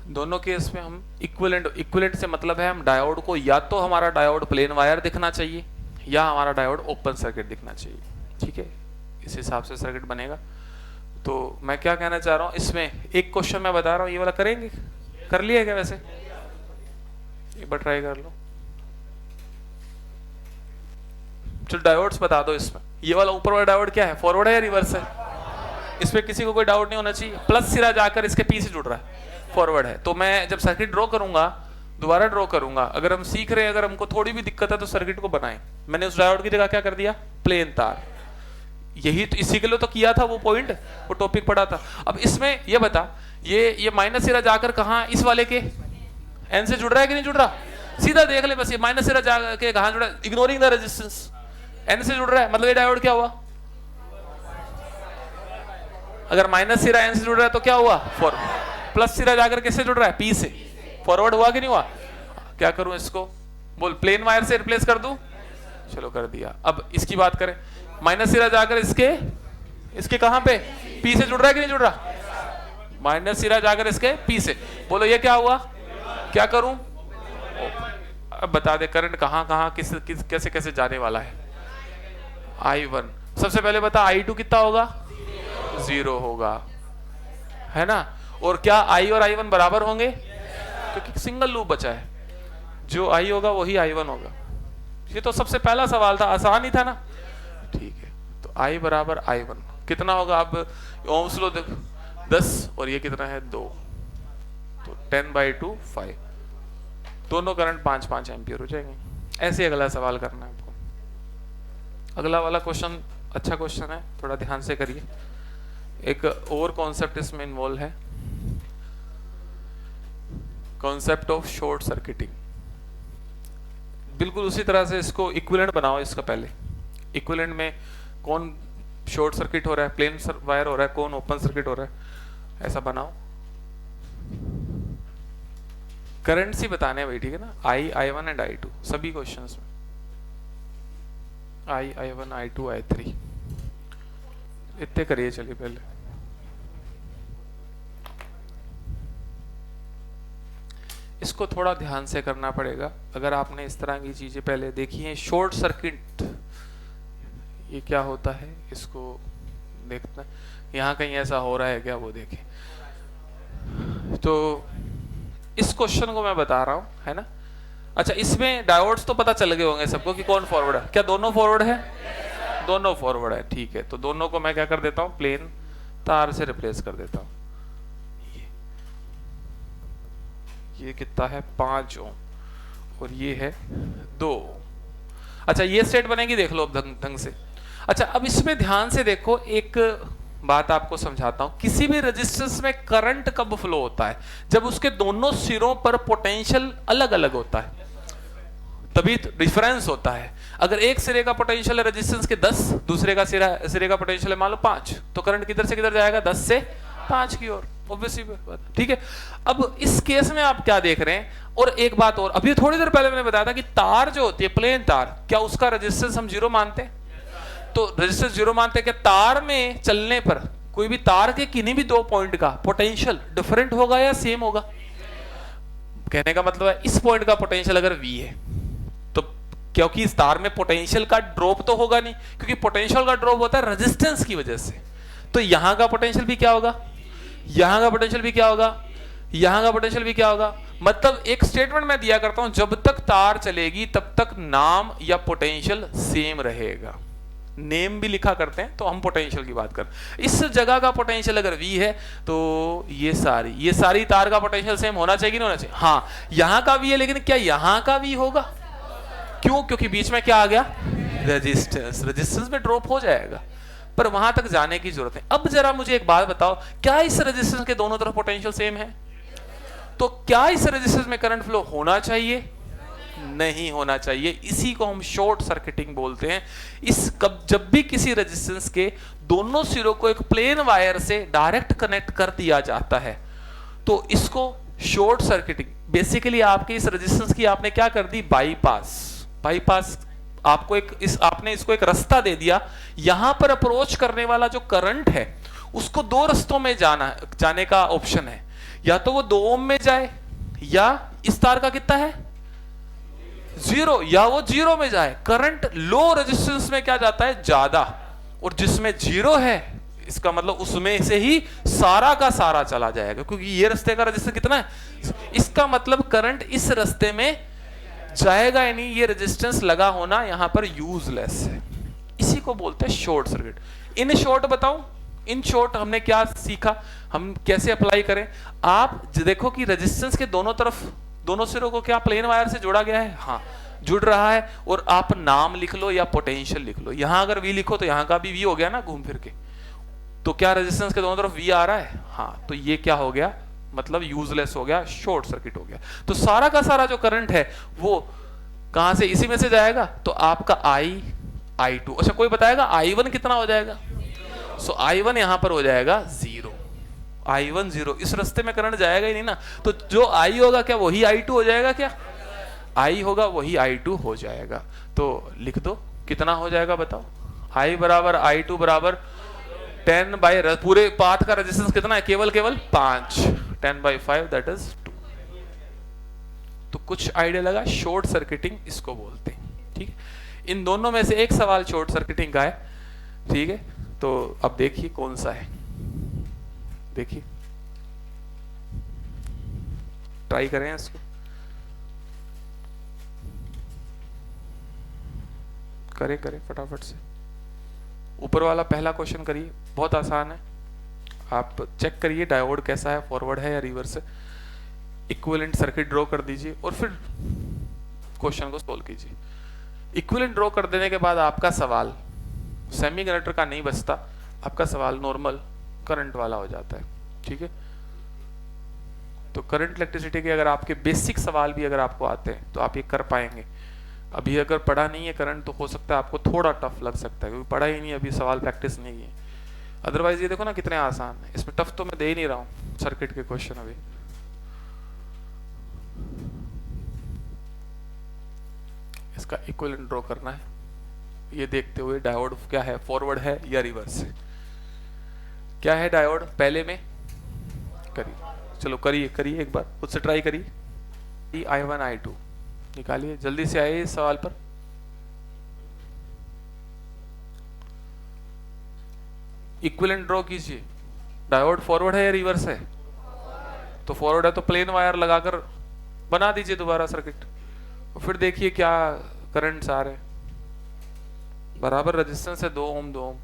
दोनों केस में हम इक्विवेलेंट, इक्विवेलेंट से मतलब है हम डायोड को या तो हमारा डायोड प्लेन वायर दिखना चाहिए या हमारा डायोड ओपन सर्किट दिखना चाहिए, ठीक है, इस हिसाब से सर्किट बनेगा। तो मैं क्या कहना चाह रहा हूं, इसमें एक क्वेश्चन मैं बता रहा हूं, ये वाला करेंगे, कर लिया क्या वैसे, एक बार ट्राई कर लो। चलो डायोड्स बता दो इसमें, ये वाला ऊपर वाला डायोड क्या है, फॉरवर्ड है या रिवर्स है, इसमें किसी को कोई डाउट नहीं होना चाहिए। प्लस सिरा जाकर इसके पी से जुड़ रहा है, फॉरवर्ड है। तो मैं जब सर्किट ड्रॉ करूंगा, दोबारा ड्रॉ करूंगा, अगर हम सीख रहे हैं, अगर हमको थोड़ी भी दिक्कत है तो सर्किट को बनाएं। मैंने उस डायोड की जगह क्या कर दिया, प्लेन तार, यही तो इसी के लिए तो किया था वो पॉइंट, वो टॉपिक पढ़ा था। अब इसमें ये बता, ये माइनस सिरा जाकर कहाँ, इस वाले के एन से जुड़ रहा है कि नहीं जुड़ रहा, सीधा देख ले बस, ये माइनस सिरा जाके कहाँ जुड़ा, इग्नोरिंग द रेजिस्टेंस, एन से जुड़ रहा है, मतलब ये डायोड क्या हुआ, अगर माइनस सिरा एन से जुड़ रहा है तो क्या हुआ, फॉरवर्ड। प्लस सिरा जाकर किससे जुड़ रहा है, पी से, फॉरवर्ड हुआ कि नहीं हुआ। क्या करूं इसको, बोल प्लेन वायर से रिप्लेस कर दूं, चलो कर दिया। अब इसकी बात करें, माइनस सिरा जाकर इसके कहां पे, पी से जुड़ रहा है कि नहीं जुड़ रहा, माइनस सिरा जाकर इसके पी से, बोलो ये क्या हुआ, क्या करूं। अब बता दे करंट कहां कहां कैसे कैसे जाने वाला है। I1 सबसे पहले बता, I2 कितना होगा, 0 होगा, है ना। और क्या I और I1 बराबर होंगे, क्योंकि सिंगल लूप बचा है, जो I होगा वही I1 होगा। ये तो सबसे पहला सवाल था, आसान ही था ना, ठीक है। तो I बराबर I1 कितना होगा, अब ओम्स लॉ देखो, 10 और ये कितना है 2, तो 10/2 5, दोनों करंट 5-5 एम्पियर हो जाएंगे। ऐसे अगला सवाल करना है आपको। अगला वाला क्वेश्चन अच्छा क्वेश्चन है, थोड़ा ध्यान से करिए। एक और कॉन्सेप्ट इसमें इन्वॉल्व है, कॉन्सेप्ट ऑफ शॉर्ट सर्किटिंग। बिल्कुल उसी तरह से इसको इक्विवेलेंट बनाओ। इसका पहले इक्विवेलेंट में कौन शॉर्ट सर्किट हो रहा है, प्लेन वायर हो रहा है, कौन ओपन सर्किट हो रहा है, ऐसा बनाओ। करंट ही बताने हैं भाई, ठीक है ना, I1 एंड I2 सभी क्वेश्चंस में, I1 I2 I3 इतने करिए। चलिए पहले इसको थोड़ा ध्यान से करना पड़ेगा। अगर आपने इस तरह की चीजें पहले देखी हैं, शॉर्ट सर्किट ये क्या होता है, इसको देखना, यहाँ कहीं ऐसा हो रहा है क्या, वो देखें। तो इस क्वेश्चन को मैं बता रहा हूं, है ना। अच्छा, इसमें डायोड्स तो पता चल गए होंगे सबको कि कौन फॉरवर्ड है, क्या दोनों फॉरवर्ड है, दोनों फॉरवर्ड है, ठीक है। तो दोनों को मैं क्या कर देता हूं, प्लेन तार से रिप्लेस कर देता हूं। ये कितना है 5 ओम और ये है 2। अच्छा, ये स्टेट बनेगी, देख लो अब ढंग से। अच्छा, अब इसमें ध्यान से देखो, एक बात आपको समझाता हूं। किसी भी रेजिस्टेंस में करंट कब फ्लो होता है, जब उसके दोनों सिरों पर पोटेंशियल अलग अलग होता है, तभी डिफरेंस होता है। अगर एक सिरे का पोटेंशियल है रेजिस्टेंस के 10, दूसरे का सिरे का पोटेंशियल है मान लो 5, तो करंट किधर से किधर जाएगा, 10 से 5 की ओर, ऑब्वियसली बात, ठीक है। अब इस केस में आप क्या देख रहे हैं, और एक बात और, अभी थोड़ी देर पहले मैंने बताया था कि तार जो होती है प्लेन तार, क्या उसका रेजिस्टेंस हम 0 मानते हैं, तो रेजिस्टेंस 0 मानते हैं। क्या तार में चलने पर कोई भी तार के किन्हीं भी 2 पॉइंट का पोटेंशियल डिफरेंट होगा या सेम होगा, कहने का मतलब है इस पॉइंट का पोटेंशियल अगर V है, तो क्योंकि इस तार में पोटेंशियल का ड्रॉप तो होगा नहीं, क्योंकि पोटेंशियल का ड्रॉप होता है रेजिस्टेंस की वजह से, तो यहां का पोटेंशियल भी क्या होगा, यहां का पोटेंशियल भी क्या होगा, यहां का पोटेंशियल भी क्या होगा। मतलब एक स्टेटमेंट मैं दिया करता हूं, जब तक तार चलेगी तब तक नाम या पोटेंशियल सेम रहेगा। नेम भी लिखा करते हैं, तो हम पोटेंशियल की बात कर, इस जगह का पोटेंशियल अगर V है तो ये सारी तार का पोटेंशियल सेम होना चाहिए, नहीं होना चाहिए। हाँ, यहां का V है, लेकिन क्या यहां का V होगा, क्यों, क्योंकि बीच में क्या आ गया, रेजिस्टेंस में ड्रॉप हो जाएगा, पर वहां तक जाने की जरूरत है। अब जरा मुझे एक बात बताओ, क्या इस रेजिस्टेंस के दोनों तरफ पोटेंशियल सेम है, तो क्या इस रेजिस्टेंस में करंट फ्लो होना चाहिए, नहीं होना चाहिए। इसी को हम शॉर्ट सर्किटिंग बोलते हैं। जब भी किसी रेजिस्टेंस के दोनों सिरों को एक प्लेन वायर से डायरेक्ट कनेक्ट कर दिया जाता है, तो इसको शॉर्ट सर्किटिंग, बेसिकली आपके इस रेजिस्टेंस की आपने क्या कर दी, बाईपास आपको आपने इसको एक रास्ता दे दिया। यहां पर अप्रोच करने वाला जो करंट है उसको 2 रास्तों में जाने का ऑप्शन है, या तो वो 2 ओम में जाए, या इस तार का कितना है 0, या वो 0 में जाए। करंट लो रेजिस्टेंस में क्या जाता है ज्यादा, और जिसमें 0 है इसका मतलब उसमें से ही सारा का सारा चला जाएगा, क्योंकि ये रास्ते का रेजिस्टेंस कितना है। इसका मतलब करंट इस रास्ते में जाएगा ही नहीं, ये रेजिस्टेंस लगा होना यहां पर यूजलेस है। इसी को बोलते हैं शॉर्ट सर्किट। इन शॉर्ट बताऊं, इन शॉर्ट हमने क्या सीखा, हम कैसे अप्लाई करें। आप देखो कि रेजिस्टेंस के दोनों तरफ, दोनों सिरों को क्या प्लेन वायर से जोड़ा गया है, हाँ जुड़ रहा है। और आप नाम लिख लो या पोटेंशियल लिख लो, यहां अगर V लिखो तो यहां का भी V हो गया ना घूम फिर के, तो क्या रेजिस्टेंस के दोनों तरफ V आ रहा है, हाँ, तो ये क्या हो गया, मतलब यूजलेस हो गया, शॉर्ट सर्किट हो गया। तो सारा का सारा जो करंट है वो कहां से, इसी में से जाएगा। तो आपका I2, अच्छा कोई बताएगा I1 कितना हो जाएगा। सो I1 यहां पर हो जाएगा 0, I1 0, इस रास्ते में करंट जाएगा ही नहीं ना, तो जो I होगा क्या वही I2 हो जाएगा, क्या I होगा वही I2 हो जाएगा। तो लिख दो कितना हो जाएगा बताओ, I बराबर I2 बराबर 10 बाई, पूरे पाथ का रेजिस्टेंस कितना है, केवल 5, 10/5 दैट इज 2। तो कुछ आइडिया लगा, शॉर्ट सर्किटिंग इसको बोलते हैं, ठीक है। इन दोनों में से एक सवाल शॉर्ट सर्किटिंग का है, ठीक है। तो अब देखिए कौन सा है, देखिए ट्राई करें इसको, करें फटाफट से। ऊपर वाला पहला क्वेश्चन करिए, बहुत आसान है, आप चेक करिए डायोड कैसा है, फॉरवर्ड है या रिवर्स है। इक्विवेलेंट सर्किट ड्रॉ कर दीजिए और फिर क्वेश्चन को सोल्व कीजिए। इक्विवेलेंट ड्रॉ कर देने के बाद आपका सवाल सेमीकंडक्टर का नहीं बचता, आपका सवाल नॉर्मल करंट वाला हो जाता है, ठीक है। तो करंट इलेक्ट्रिसिटी के अगर आपके बेसिक सवाल भी अगर आपको आते हैं तो आप ये कर पाएंगे। अभी अगर पढ़ा नहीं है करंट तो हो सकता है आपको थोड़ा टफ लग सकता है, क्योंकि पढ़ा ही नहीं, अभी सवाल प्रैक्टिस नहीं है। अदरवाइज ये देखो ना कितने आसान है, इसमें टफ तो मैं दे ही नहीं रहा हूँ सर्किट के क्वेश्चन अभी। इसका इक्विवेलेंट ड्रॉ करना है, ये देखते हुए डायोड क्या है, फॉरवर्ड है या रिवर्स है। क्या है डायोड, पहले में करिए, चलो करिए एक बार खुद से ट्राई करिए। I1 I2 निकालिए, जल्दी से आइए इस सवाल पर। इक्विवेलेंट ड्रॉ कीजिए। डायोड फॉरवर्ड है या रिवर्स है, तो फॉरवर्ड है तो प्लेन वायर लगाकर बना दीजिए दोबारा सर्किट, और फिर देखिए क्या करंट्स आ रहे हैं। बराबर रेजिस्टेंस है 2 ओम 2 ओम।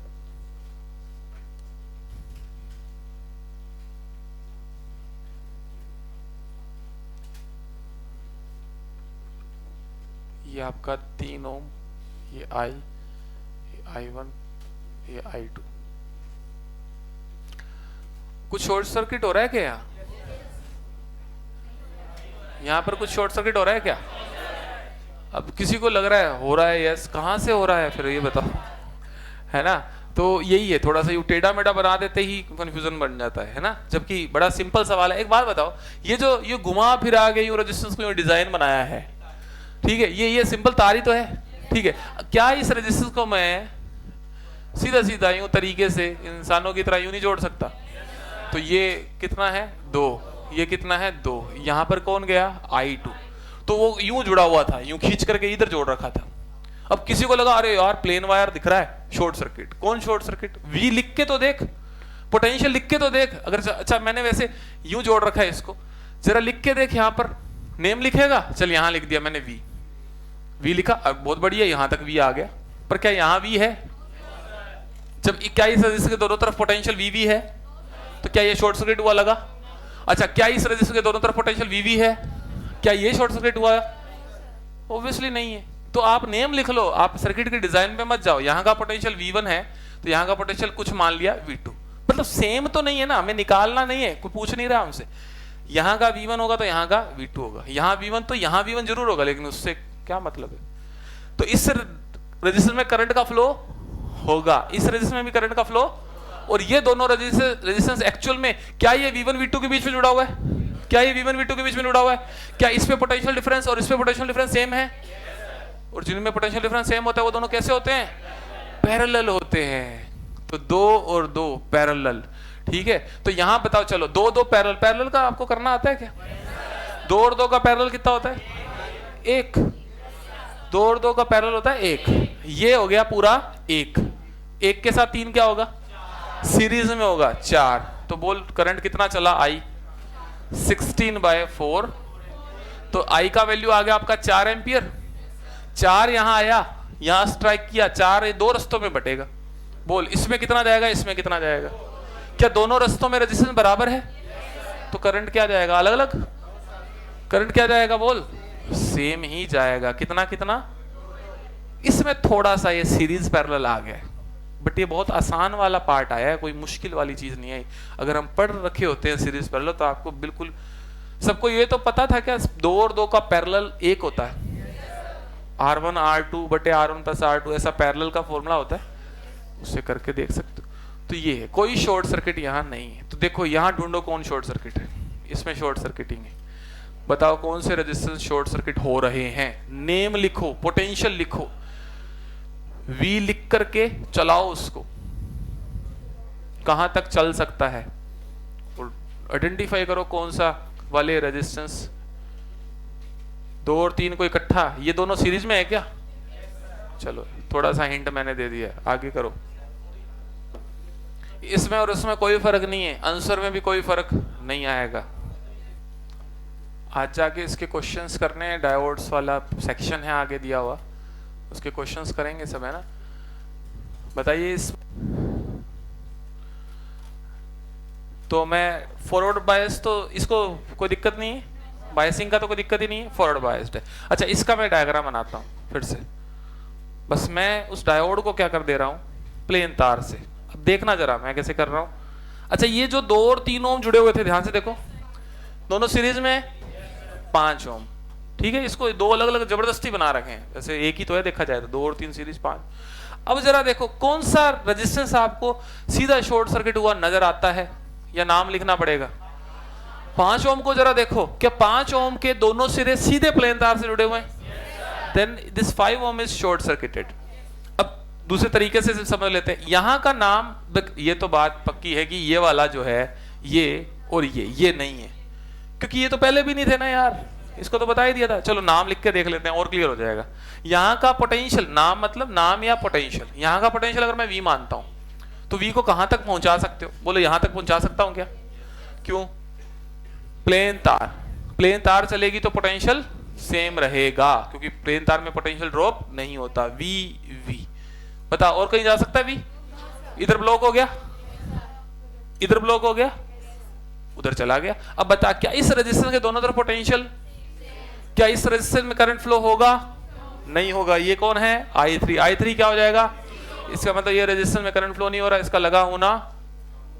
ये आपका 3 ओम, ये I1, ये I2। कुछ शॉर्ट सर्किट हो रहा है क्या यहाँ पर कुछ शॉर्ट सर्किट हो रहा है क्या। अब किसी को लग रहा है हो रहा है, यस, कहां से हो रहा है फिर ये बताओ, है ना। तो यही है, थोड़ा सा यू टेढ़ा मेढ़ा बना देते ही कंफ्यूजन बन जाता है ना, जबकि बड़ा सिंपल सवाल है। एक बात बताओ, ये जो ये घुमा फिरा के यूं रेजिस्टेंस को डिजाइन बनाया है, ठीक है, ये सिंपल तार ही तो है, ठीक है। क्या इस रेजिस्टेंस को मैं सीधा यूं तरीके से इंसानों की तरह यूं नहीं जोड़ सकता। तो ये कितना है 2, ये कितना है 2, यहां पर कौन गया I2, तो वो यूं जुड़ा हुआ था, यूं खींच करके इधर जोड़ रखा था। अब किसी को लगा अरे यार प्लेन वायर दिख रहा है, शॉर्ट सर्किट। कौन शॉर्ट सर्किट, V लिख के तो देख, पोटेंशियल लिख के तो देख। अगर अच्छा मैंने वैसे यूं जोड़ रखा है इसको, जरा लिख के देख, यहां पर नेम लिखेगा, चल यहां लिख दिया मैंने V लिखा, बहुत बढ़िया, यहां तक V आ गया। पर क्या यहां V है, जब क्या इस रेजिस्टर के दोनों तरफ पोटेंशियल VV है, तो क्या ये शॉर्ट सर्किट हुआ लगा। अच्छा क्या इस रेजिस्टर के दोनों तरफ पोटेंशियल VV है, क्या ये शॉर्ट सर्किट हुआ, ऑब्वियसली नहीं है। तो आप नेम लिख लो, आप सर्किट के डिजाइन पे मत जाओ। यहाँ का पोटेंशियल V1 है तो यहाँ का पोटेंशियल कुछ मान लिया V2, मतलब सेम तो नहीं है ना, हमें निकालना नहीं है, कोई पूछ नहीं रहा हमसे। यहाँ का V1 होगा तो यहाँ का V2 होगा, यहाँ V1 तो यहाँ V1 जरूर होगा, लेकिन उससे क्या मतलब है। तो इस रजिस्टर में करंट का फ्लो होगा, इस रजिस्टर में भी करंट का फ्लो, और ये दोनों रेजिस्टेंस एक्चुअल में क्या ये V1 V2 के बीच में जुड़ा हुआ है, क्या ये V1 V2 के बीच में जुड़ा हुआ है, क्या इस पे पोटेंशियल डिफरेंस और इस पे पोटेंशियल डिफरेंस सेम है। और जिनमें पोटेंशियल डिफरेंस सेम होता है वो दोनों कैसे होते हैं, पैरेलल होते हैं। तो 2 और 2 पैरेलल, ठीक है, तो यहां बताओ, चलो दो दो पैरेलल, पैरेलल का आपको करना आता है क्या? दो और दो का पैरेलल कितना होता है? एक। दो और दो का पैरेलल होता है एक। ये हो गया पूरा एक। एक के साथ तीन क्या होगा? सीरीज में होगा 4। तो बोल करंट कितना चला? आई 16/4। तो आई का वैल्यू आ गया आपका 4 एम्पियर। 4 यहां आया, यहां स्ट्राइक किया, 4 ये दो रस्तों में बटेगा। बोल इसमें कितना जाएगा, इसमें कितना जाएगा? क्या दोनों रस्तों में रेजिस्टेंस बराबर है? तो करंट क्या जाएगा? अलग अलग। करंट क्या जाएगा? बोल सेम ही जाएगा। कितना कितना? इसमें थोड़ा सा ये सीरीज पैरेलल आ गया है, बट ये बहुत आसान वाला पार्ट आया है, कोई मुश्किल वाली चीज नहीं आई। अगर हम पढ़ रखे होते हैं सीरीज पैरेलल तो आपको बिल्कुल सबको ये तो पता था क्या 2 और 2 का पैरेलल एक होता है। R1 R2 बटे R1 प्लस R2 ऐसा पैरेलल का फॉर्मूला होता है, उससे करके देख सकते हो। तो ये है, कोई शॉर्ट सर्किट यहाँ नहीं है। तो देखो यहाँ ढूंढो कौन शॉर्ट सर्किट है। इसमें शॉर्ट सर्किटिंग है। बताओ कौन से रेजिस्टेंस शॉर्ट सर्किट हो रहे हैं? नेम लिखो, पोटेंशियल लिखो, V लिख करके चलाओ उसको, कहां तक चल सकता है और आइडेंटिफाई करो कौन सा वाले रेजिस्टेंस। 2 और 3 को इकट्ठा, ये दोनों सीरीज में है क्या? चलो थोड़ा सा हिंट मैंने दे दिया, आगे करो। इसमें और उसमें कोई फर्क नहीं है, आंसर में भी कोई फर्क नहीं आएगा। आज जाके इसके क्वेश्चंस करने हैं, डायोड्स वाला सेक्शन है आगे दिया हुआ, उसके क्वेश्चंस करेंगे सब, है ना। बताइए इस तो मैं फॉरवर्ड बायस, तो इसको कोई दिक्कत नहीं है, बायसिंग का तो कोई दिक्कत ही नहीं है, फॉरवर्ड बायस्ड है। अच्छा इसका मैं डायग्राम बनाता हूँ फिर से, बस मैं उस डायोड को क्या कर दे रहा हूँ, प्लेन तार से। अब देखना जरा मैं कैसे कर रहा हूँ। अच्छा ये जो 2 और 3 ओम जुड़े हुए थे, ध्यान से देखो, दोनों सीरीज में 5 ओम, ठीक है। इसको 2 अलग अलग जबरदस्ती बना रखे हैं, जैसे एक ही तो है देखा जाए तो, 2 और 3 सीरीज 5। अब जरा देखो कौन सा रेजिस्टेंस आपको सीधा शॉर्ट सर्किट हुआ नजर आता है, या नाम लिखना पड़ेगा? 5 ओम को जरा देखो, क्या 5 ओम के दोनों सिरे सीधे प्लेन तार से जुड़े हुए हैं? Then this 5 ohm is short circuited. अब दूसरे तरीके से समझ लेते हैं, यहां का नाम, ये तो बात पक्की है कि ये वाला जो है ये और ये नहीं है, क्योंकि ये तो पहले भी नहीं थे ना यार, इसको तो बता ही दिया था। चलो नाम लिख के देख लेते हैं और क्लियर हो जाएगा। यहाँ का पोटेंशियल, नाम मतलब नाम या पोटेंशियल, यहाँ का पोटेंशियल अगर मैं V मानता हूं तो V को कहां तक पहुंचा सकते हो? बोलो यहां तक पहुंचा सकता हूं क्या? क्यों? प्लेन तार, प्लेन तार चलेगी तो पोटेंशियल सेम रहेगा, क्योंकि प्लेन तार में पोटेंशियल ड्रॉप नहीं होता। V बता, और कहीं जा सकता है V? इधर ब्लॉक हो गया, इधर ब्लॉक हो गया, उधर चला गया। अब बता क्या इस रेजिस्टेंस के दोनों तरफ पोटेंशियल, क्या इस रेजिस्टेंस में करंट फ्लो होगा? नहीं होगा। ये कौन है? I3। I3 क्या हो जाएगा? इसका मतलब ये रेजिस्टेंस में करंट फ्लो नहीं हो रहा, इसका लगा होना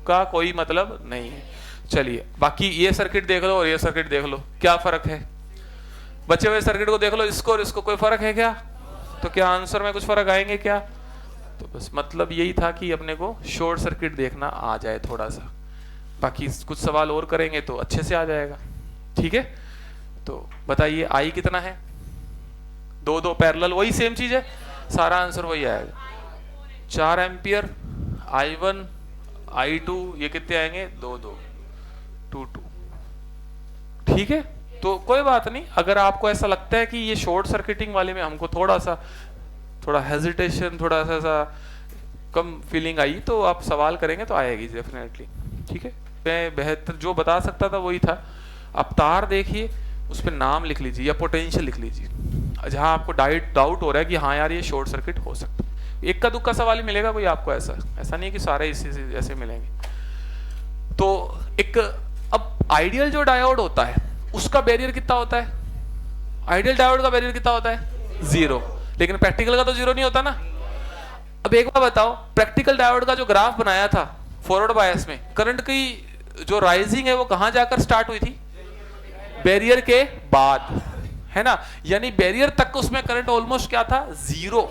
का कोई मतलब नहीं है। चलिए बाकी ये सर्किट देख लो और ये सर्किट देख लो, क्या फर्क है? बचे हुए सर्किट को देख लो, इसको और इसको, कोई फर्क है क्या? तो क्या आंसर में कुछ फर्क आएंगे क्या? तो बस मतलब यही था कि अपने को शॉर्ट सर्किट देखना आ जाए थोड़ा सा, बाकी कुछ सवाल और करेंगे तो अच्छे से आ जाएगा, ठीक है। तो बताइए आई कितना है? 2 पैरेलल, वही सेम चीज है, सारा आंसर वही आएगा। 4 एम्पियर, I1 I2 ये कितने आएंगे? 2 2 ठीक है। तो कोई बात नहीं, अगर आपको ऐसा लगता है कि ये शॉर्ट सर्किटिंग वाले में हमको थोड़ा हेजिटेशन, थोड़ा सा कम फीलिंग आई, तो आप सवाल करेंगे तो आएगी डेफिनेटली, ठीक है। मैं बेहतर जो बता सकता था वही था। आप तार देखिए, उस पर नाम लिख लीजिए या पोटेंशियल लिख लीजिए, जहां आपको डाउट हो रहा है कि हाँ यार ये शॉर्ट सर्किट हो सकता है। एक का दुक्का सवाल ही मिलेगा कोई आपको, ऐसा नहीं है कि सारे इसी से ऐसे मिलेंगे। तो एक अब आइडियल जो डायोड होता है उसका बैरियर कितना होता है? आइडियल डायोड का बैरियर कितना होता है? 0। लेकिन प्रैक्टिकल का तो 0 नहीं होता ना। अब एक बार बताओ, प्रैक्टिकल डायोड का जो ग्राफ बनाया था फॉरवर्ड बायस में, करंट की जो राइजिंग है वो कहां जाकर स्टार्ट हुई थी? बैरियर के बाद, है ना। यानी बैरियर तक उसमें करंट ऑलमोस्ट क्या था? 0।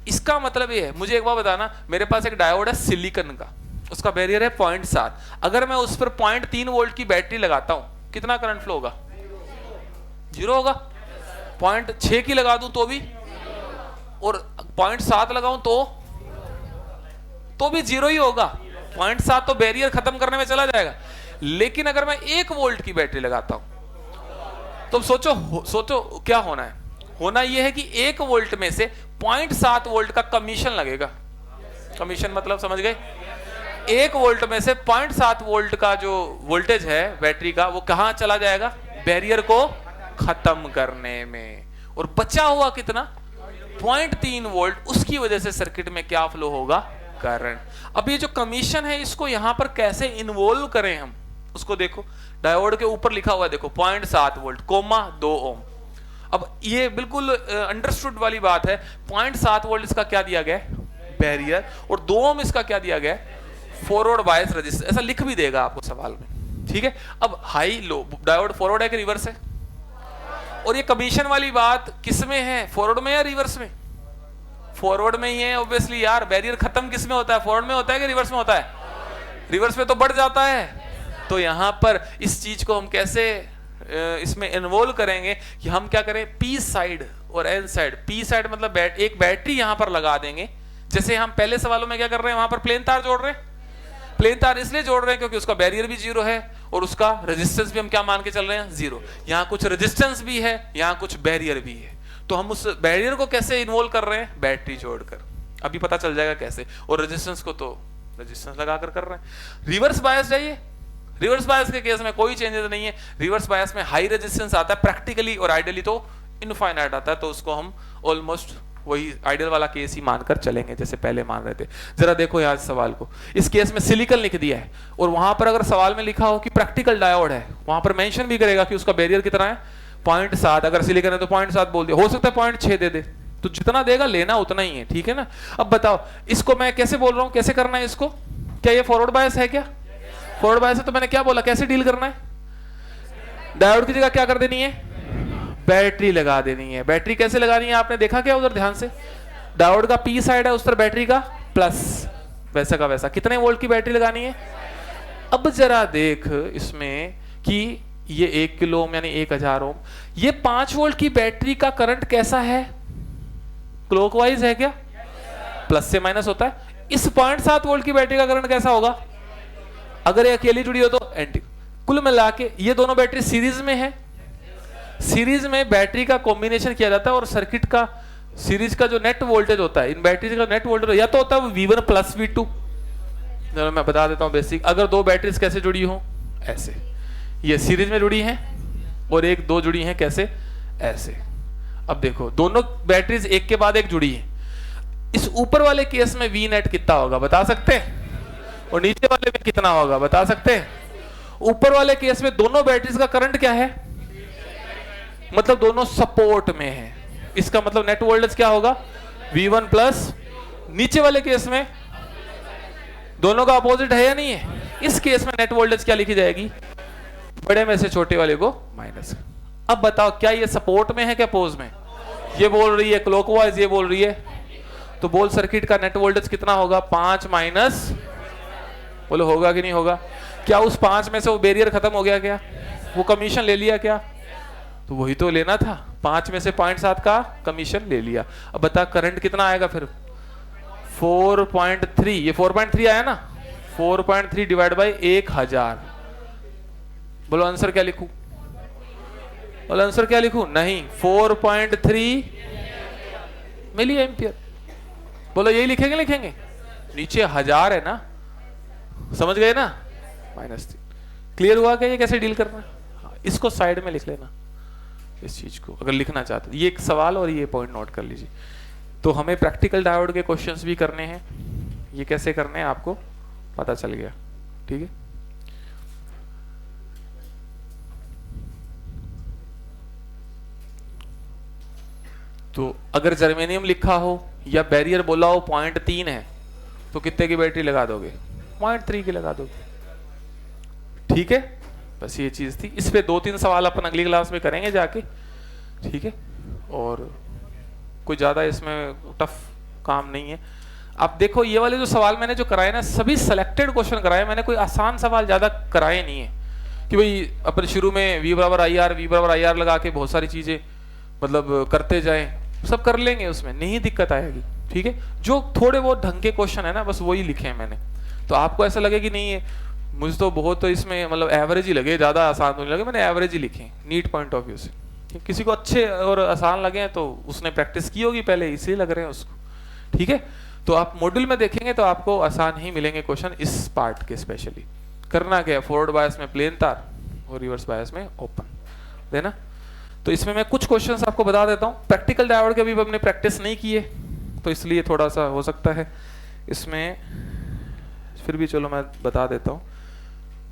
इसका मतलब ये है, मुझे एक बार बताना, मेरे पास एक डायोड है सिलिकॉन का, उसका बैरियर है 0.7। अगर मैं उस पर 0.3 वोल्ट की बैटरी लगाता हूं, कितना करंट फ्लो होगा? 0 होगा। 0.6 की लगा दूं तो भी, और 0.7 लगाऊं तो भी 0 ही होगा। 0.7 तो बैरियर खत्म करने में चला जाएगा। लेकिन अगर मैं 1 वोल्ट की बैटरी लगाता हूं तो सोचो क्या होना है। होना यह है कि 1 वोल्ट में से 0.7 वोल्ट का कमीशन लगेगा। कमीशन मतलब समझ गए? 1 वोल्ट में से 0.7 वोल्ट का जो वोल्टेज है बैटरी का, वो कहां चला जाएगा? बैरियर को खत्म करने में। और बचा हुआ कितना? 0.3 वोल्ट। उसकी वजह से सर्किट में क्या फ्लो होगा? करंट। अब ये जो कमीशन है इसको यहां पर कैसे इन्वॉल्व करें हम, उसको देखो। डायोड के ऊपर लिखा हुआ है देखो 0.7 वोल्ट कोमा 2 ओम। अब ये बिल्कुल अंडरस्टूड वाली बात है। 0.7 वोल्ट इसका क्या दिया गया? बैरियर। और 2 ओम इसका क्या दिया गया? Forward bias resistance. ऐसा लिख भी देगा आपको सवाल में, ठीक है। अब हाई लो डायोड फॉरवर्ड है कि रिवर्स है? और ये कमीशन वाली बात किसमें है? फॉरवर्ड में या रिवर्स में? फॉरवर्ड में ही है ऑब्वियसली यार। बैरियर खत्म किस में होता है? फॉरवर्ड में होता है कि रिवर्स में होता है? रिवर्स में तो बढ़ जाता है। तो यहां पर इस चीज को हम कैसे इसमें इन्वॉल्व करेंगे कि हम क्या करें? पी साइड और एन साइड। पी साइड मतलब एक बैटरी यहां पर लगा देंगे। जैसे हम पहले सवालों में क्या कर रहे हैं, वहां पर प्लेन तार जोड़ रहे हैं। प्लेन तार इसलिए जोड़ रहे हैं क्योंकि उसका बैरियर भी 0 है और उसका रेजिस्टेंस भी हम क्या मान के चल रहे हैं? 0। यहां कुछ रेजिस्टेंस भी है, यहां कुछ बैरियर भी है। तो हम उस बैरियर को कैसे इन्वॉल्व कर रहे हैं? बैटरी जोड़कर। अभी पता चल जाएगा कैसे। और रेजिस्टेंस को तो रेजिस्टेंस लगाकर कर रहे हैं। रिवर्स बायस जाइए। रिवर्स बायस के केस में कोई चेंजेस नहीं है। रिवर्स बायस में हाई रेजिस्टेंस आता है प्रैक्टिकली, और आइडियली तो इनफाइनाइट आता है। तो उसको हम ऑलमोस्ट वही आइडियल वाला केस ही मानकर चलेंगे जैसे पहले मान रहे थे। जरा देखो यहाँ सवाल को। इस केस में सिलिकॉन लिख दिया है, और वहां पर अगर सवाल में लिखा हो कि प्रैक्टिकल डायोड है, वहां पर मेंशन भी करेगा कि उसका बैरियर कितना है? 0.7। अगर सिलिकॉन है तो 0.7 बोल दिया। हो सकता है 0.6 दे दे, तो जितना देगा लेना उतना ही है, ठीक है ना। अब बताओ इसको मैं कैसे बोल रहा हूं, कैसे करना है इसको? क्या ये फॉरवर्ड बायस है? क्या फॉरवर्ड बायस है? तो मैंने क्या बोला, कैसे डील करना है? डायोड की जगह क्या कर देनी है? बैटरी लगा देनी है। बैटरी कैसे लगानी है आपने देखा क्या उधर ध्यान से? डायोड का पी साइड है, उस पर बैटरी का प्लस, वैसा का वैसा। कितने वोल्ट की बैटरी लगानी है? अब जरा देख इसमें कि ये 1 किलो ओम यानी 1000 ओम, ये 5 वोल्ट की बैटरी का करंट कैसा है? क्लॉकवाइज है क्या? प्लस से माइनस होता है। इस 0.7 वोल्ट की बैटरी का करंट कैसा होगा? अगर ये अकेली जुड़ी हो तो एंटी। कुल मिला के ये दोनों बैटरी सीरीज में है। सीरीज में बैटरी का कॉम्बिनेशन किया जाता है, और सर्किट का सीरीज का जो नेट वोल्टेज होता है, इन बैटरी का नेट वोल्टेज या तो होता है वो V1 प्लस V2। चलो मैं बता देता हूं बेसिक। अगर दो बैटरीज कैसे जुड़ी हो? ऐसे, ये सीरीज में जुड़ी हैं, और एक दो जुड़ी हैं कैसे? ऐसे। अब देखो दोनों बैटरीज एक के बाद एक जुड़ी है। इस ऊपर वाले केस में V नेट कितना होगा बता सकते हैं? और नीचे वाले में कितना होगा बता सकते हैं? ऊपर वाले केस में दोनों बैटरीज का करंट क्या है? मतलब दोनों सपोर्ट में है। इसका मतलब नेट वोल्टेज क्या होगा? V1 plus. नीचे वाले केस में दोनों का अपोजिट है या नहीं है? इस केस में नेट वोल्टेज क्या लिखी जाएगी? बड़े में से छोटे वाले को माइनस। अब बताओ क्या ये सपोर्ट में है क्या अपोज में? ये बोल रही है क्लॉकवाइज, ये बोल रही है, तो बोल सर्किट का नेट वोल्टेज कितना होगा? 5 माइनस। बोलो होगा कि नहीं होगा? क्या उस 5 में से वो बैरियर खत्म हो गया क्या? वो कमीशन ले लिया क्या? तो वही तो लेना था। 5 में से 0.7 का कमीशन ले लिया। अब बता करंट कितना आएगा फिर? 4.3। ये 4.3 आया ना? 4.3 डिवाइड बाई 1000। बोलो आंसर क्या लिखूं? बोलो आंसर क्या लिखूं? नहीं, 4.3 मिली एम्पियर। बोलो यही लिखेंगे? लिखेंगे नीचे 1000 है ना, समझ गए ना? -3। क्लियर हुआ क्या ये कैसे डील करना? इसको साइड में लिख लेना, इस चीज को अगर लिखना चाहते हो। ये एक सवाल और ये पॉइंट नोट कर लीजिए। तो हमें प्रैक्टिकल डायोड के क्वेश्चंस भी करने हैं। ये कैसे करने हैं आपको पता चल गया, ठीक है। तो अगर जर्मेनियम लिखा हो या बैरियर बोला हो 0.3 है, तो कितने की बैटरी लगा दोगे? 0.3 की लगा दोगे, ठीक है। बस ये चीज थी। इस पे 2-3 सवाल अपन अगली क्लास में करेंगे जाके, ठीक है। और कोई ज्यादा इसमें टफ काम नहीं है। अब देखो ये वाले जो सवाल मैंने जो कराए ना, सभी सिलेक्टेड क्वेश्चन कराए मैंने, कोई आसान सवाल ज्यादा कराए नहीं है कि भाई अपन शुरू में V बराबर आई आर लगा के बहुत सारी चीजें मतलब करते जाएं। सब कर लेंगे, उसमें नहीं दिक्कत आएगी, ठीक है। जो थोड़े बहुत ढंग के क्वेश्चन है ना, बस वही लिखे हैं मैंने, तो आपको ऐसा लगे कि नहीं है मुझे तो बहुत तो इसमें मतलब एवरेज ही लगे, ज़्यादा आसान तो नहीं लगे, मैंने एवरेज ही लिखे नीट पॉइंट ऑफ व्यू से। किसी को अच्छे और आसान लगे तो उसने प्रैक्टिस की होगी पहले, इसलिए लग रहे हैं उसको। ठीक है, तो आप मॉड्यूल में देखेंगे तो आपको आसान ही मिलेंगे क्वेश्चन इस पार्ट के। स्पेशली करना क्या है, फॉरवर्ड बायस में प्लेन तार और रिवर्स बायस में ओपन देना। तो इसमें मैं कुछ क्वेश्चंस आपको बता देता हूँ। प्रैक्टिकल डायोड के भी हमने प्रैक्टिस नहीं की है तो इसलिए थोड़ा सा हो सकता है इसमें, फिर भी चलो मैं बता देता हूँ।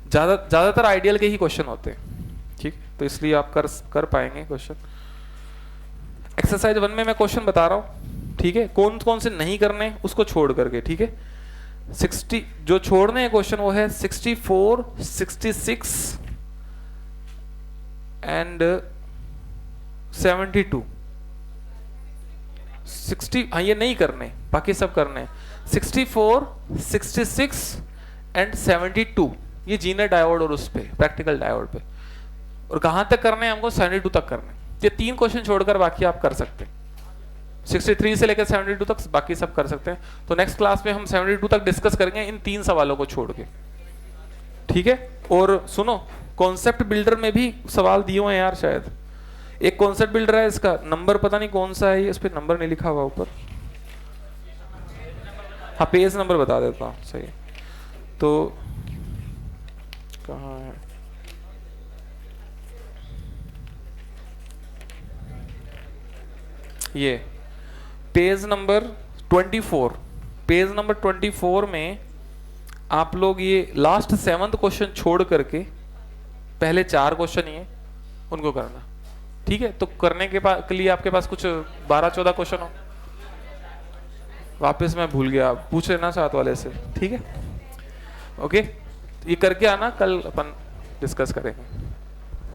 ज़्यादातर आइडियल के ही क्वेश्चन होते हैं, ठीक, तो इसलिए आप कर पाएंगे क्वेश्चन। एक्सरसाइज 1 में मैं क्वेश्चन बता रहा हूँ, ठीक है, कौन कौन से नहीं करने उसको छोड़ करके, ठीक है। 60 जो छोड़ने हैं क्वेश्चन वो है 64, 66 एंड 72। 60 हाँ ये नहीं करने, बाकी सब करने हैं। 64, 66 एंड 72 ये जीनर डायोड और उस पे प्रैक्टिकल डायोड पे। और कहाँ तक करने हैं हमको, 72 तक करने। ये 3 क्वेश्चन छोड़कर बाकी आप कर सकते हैं। 63 से लेकर 72 तक बाकी सब कर सकते हैं। तो नेक्स्ट क्लास में हम 72 तक डिस्कस करेंगे इन 3 सवालों को छोड़ के, ठीक है। और सुनो, कॉन्सेप्ट बिल्डर में भी सवाल दिए हुए हैं यार, शायद एक कॉन्सेप्ट बिल्डर है, इसका नंबर पता नहीं कौन सा है, ये इस पे नंबर नहीं लिखा हुआ ऊपर। हाँ पेज नंबर बता देता हूँ, सही। तो कहाँ है, ये पेज नंबर 24। पेज नंबर 24 में आप लोग ये लास्ट 7th क्वेश्चन छोड़ करके पहले 4 क्वेश्चन ही है उनको करना, ठीक है। तो करने के लिए आपके पास कुछ 12-14 क्वेश्चन हो। वापस मैं भूल गया, पूछ लेना साथ वाले से, ठीक है। ओके, ये करके आना, कल अपन डिस्कस करेंगे।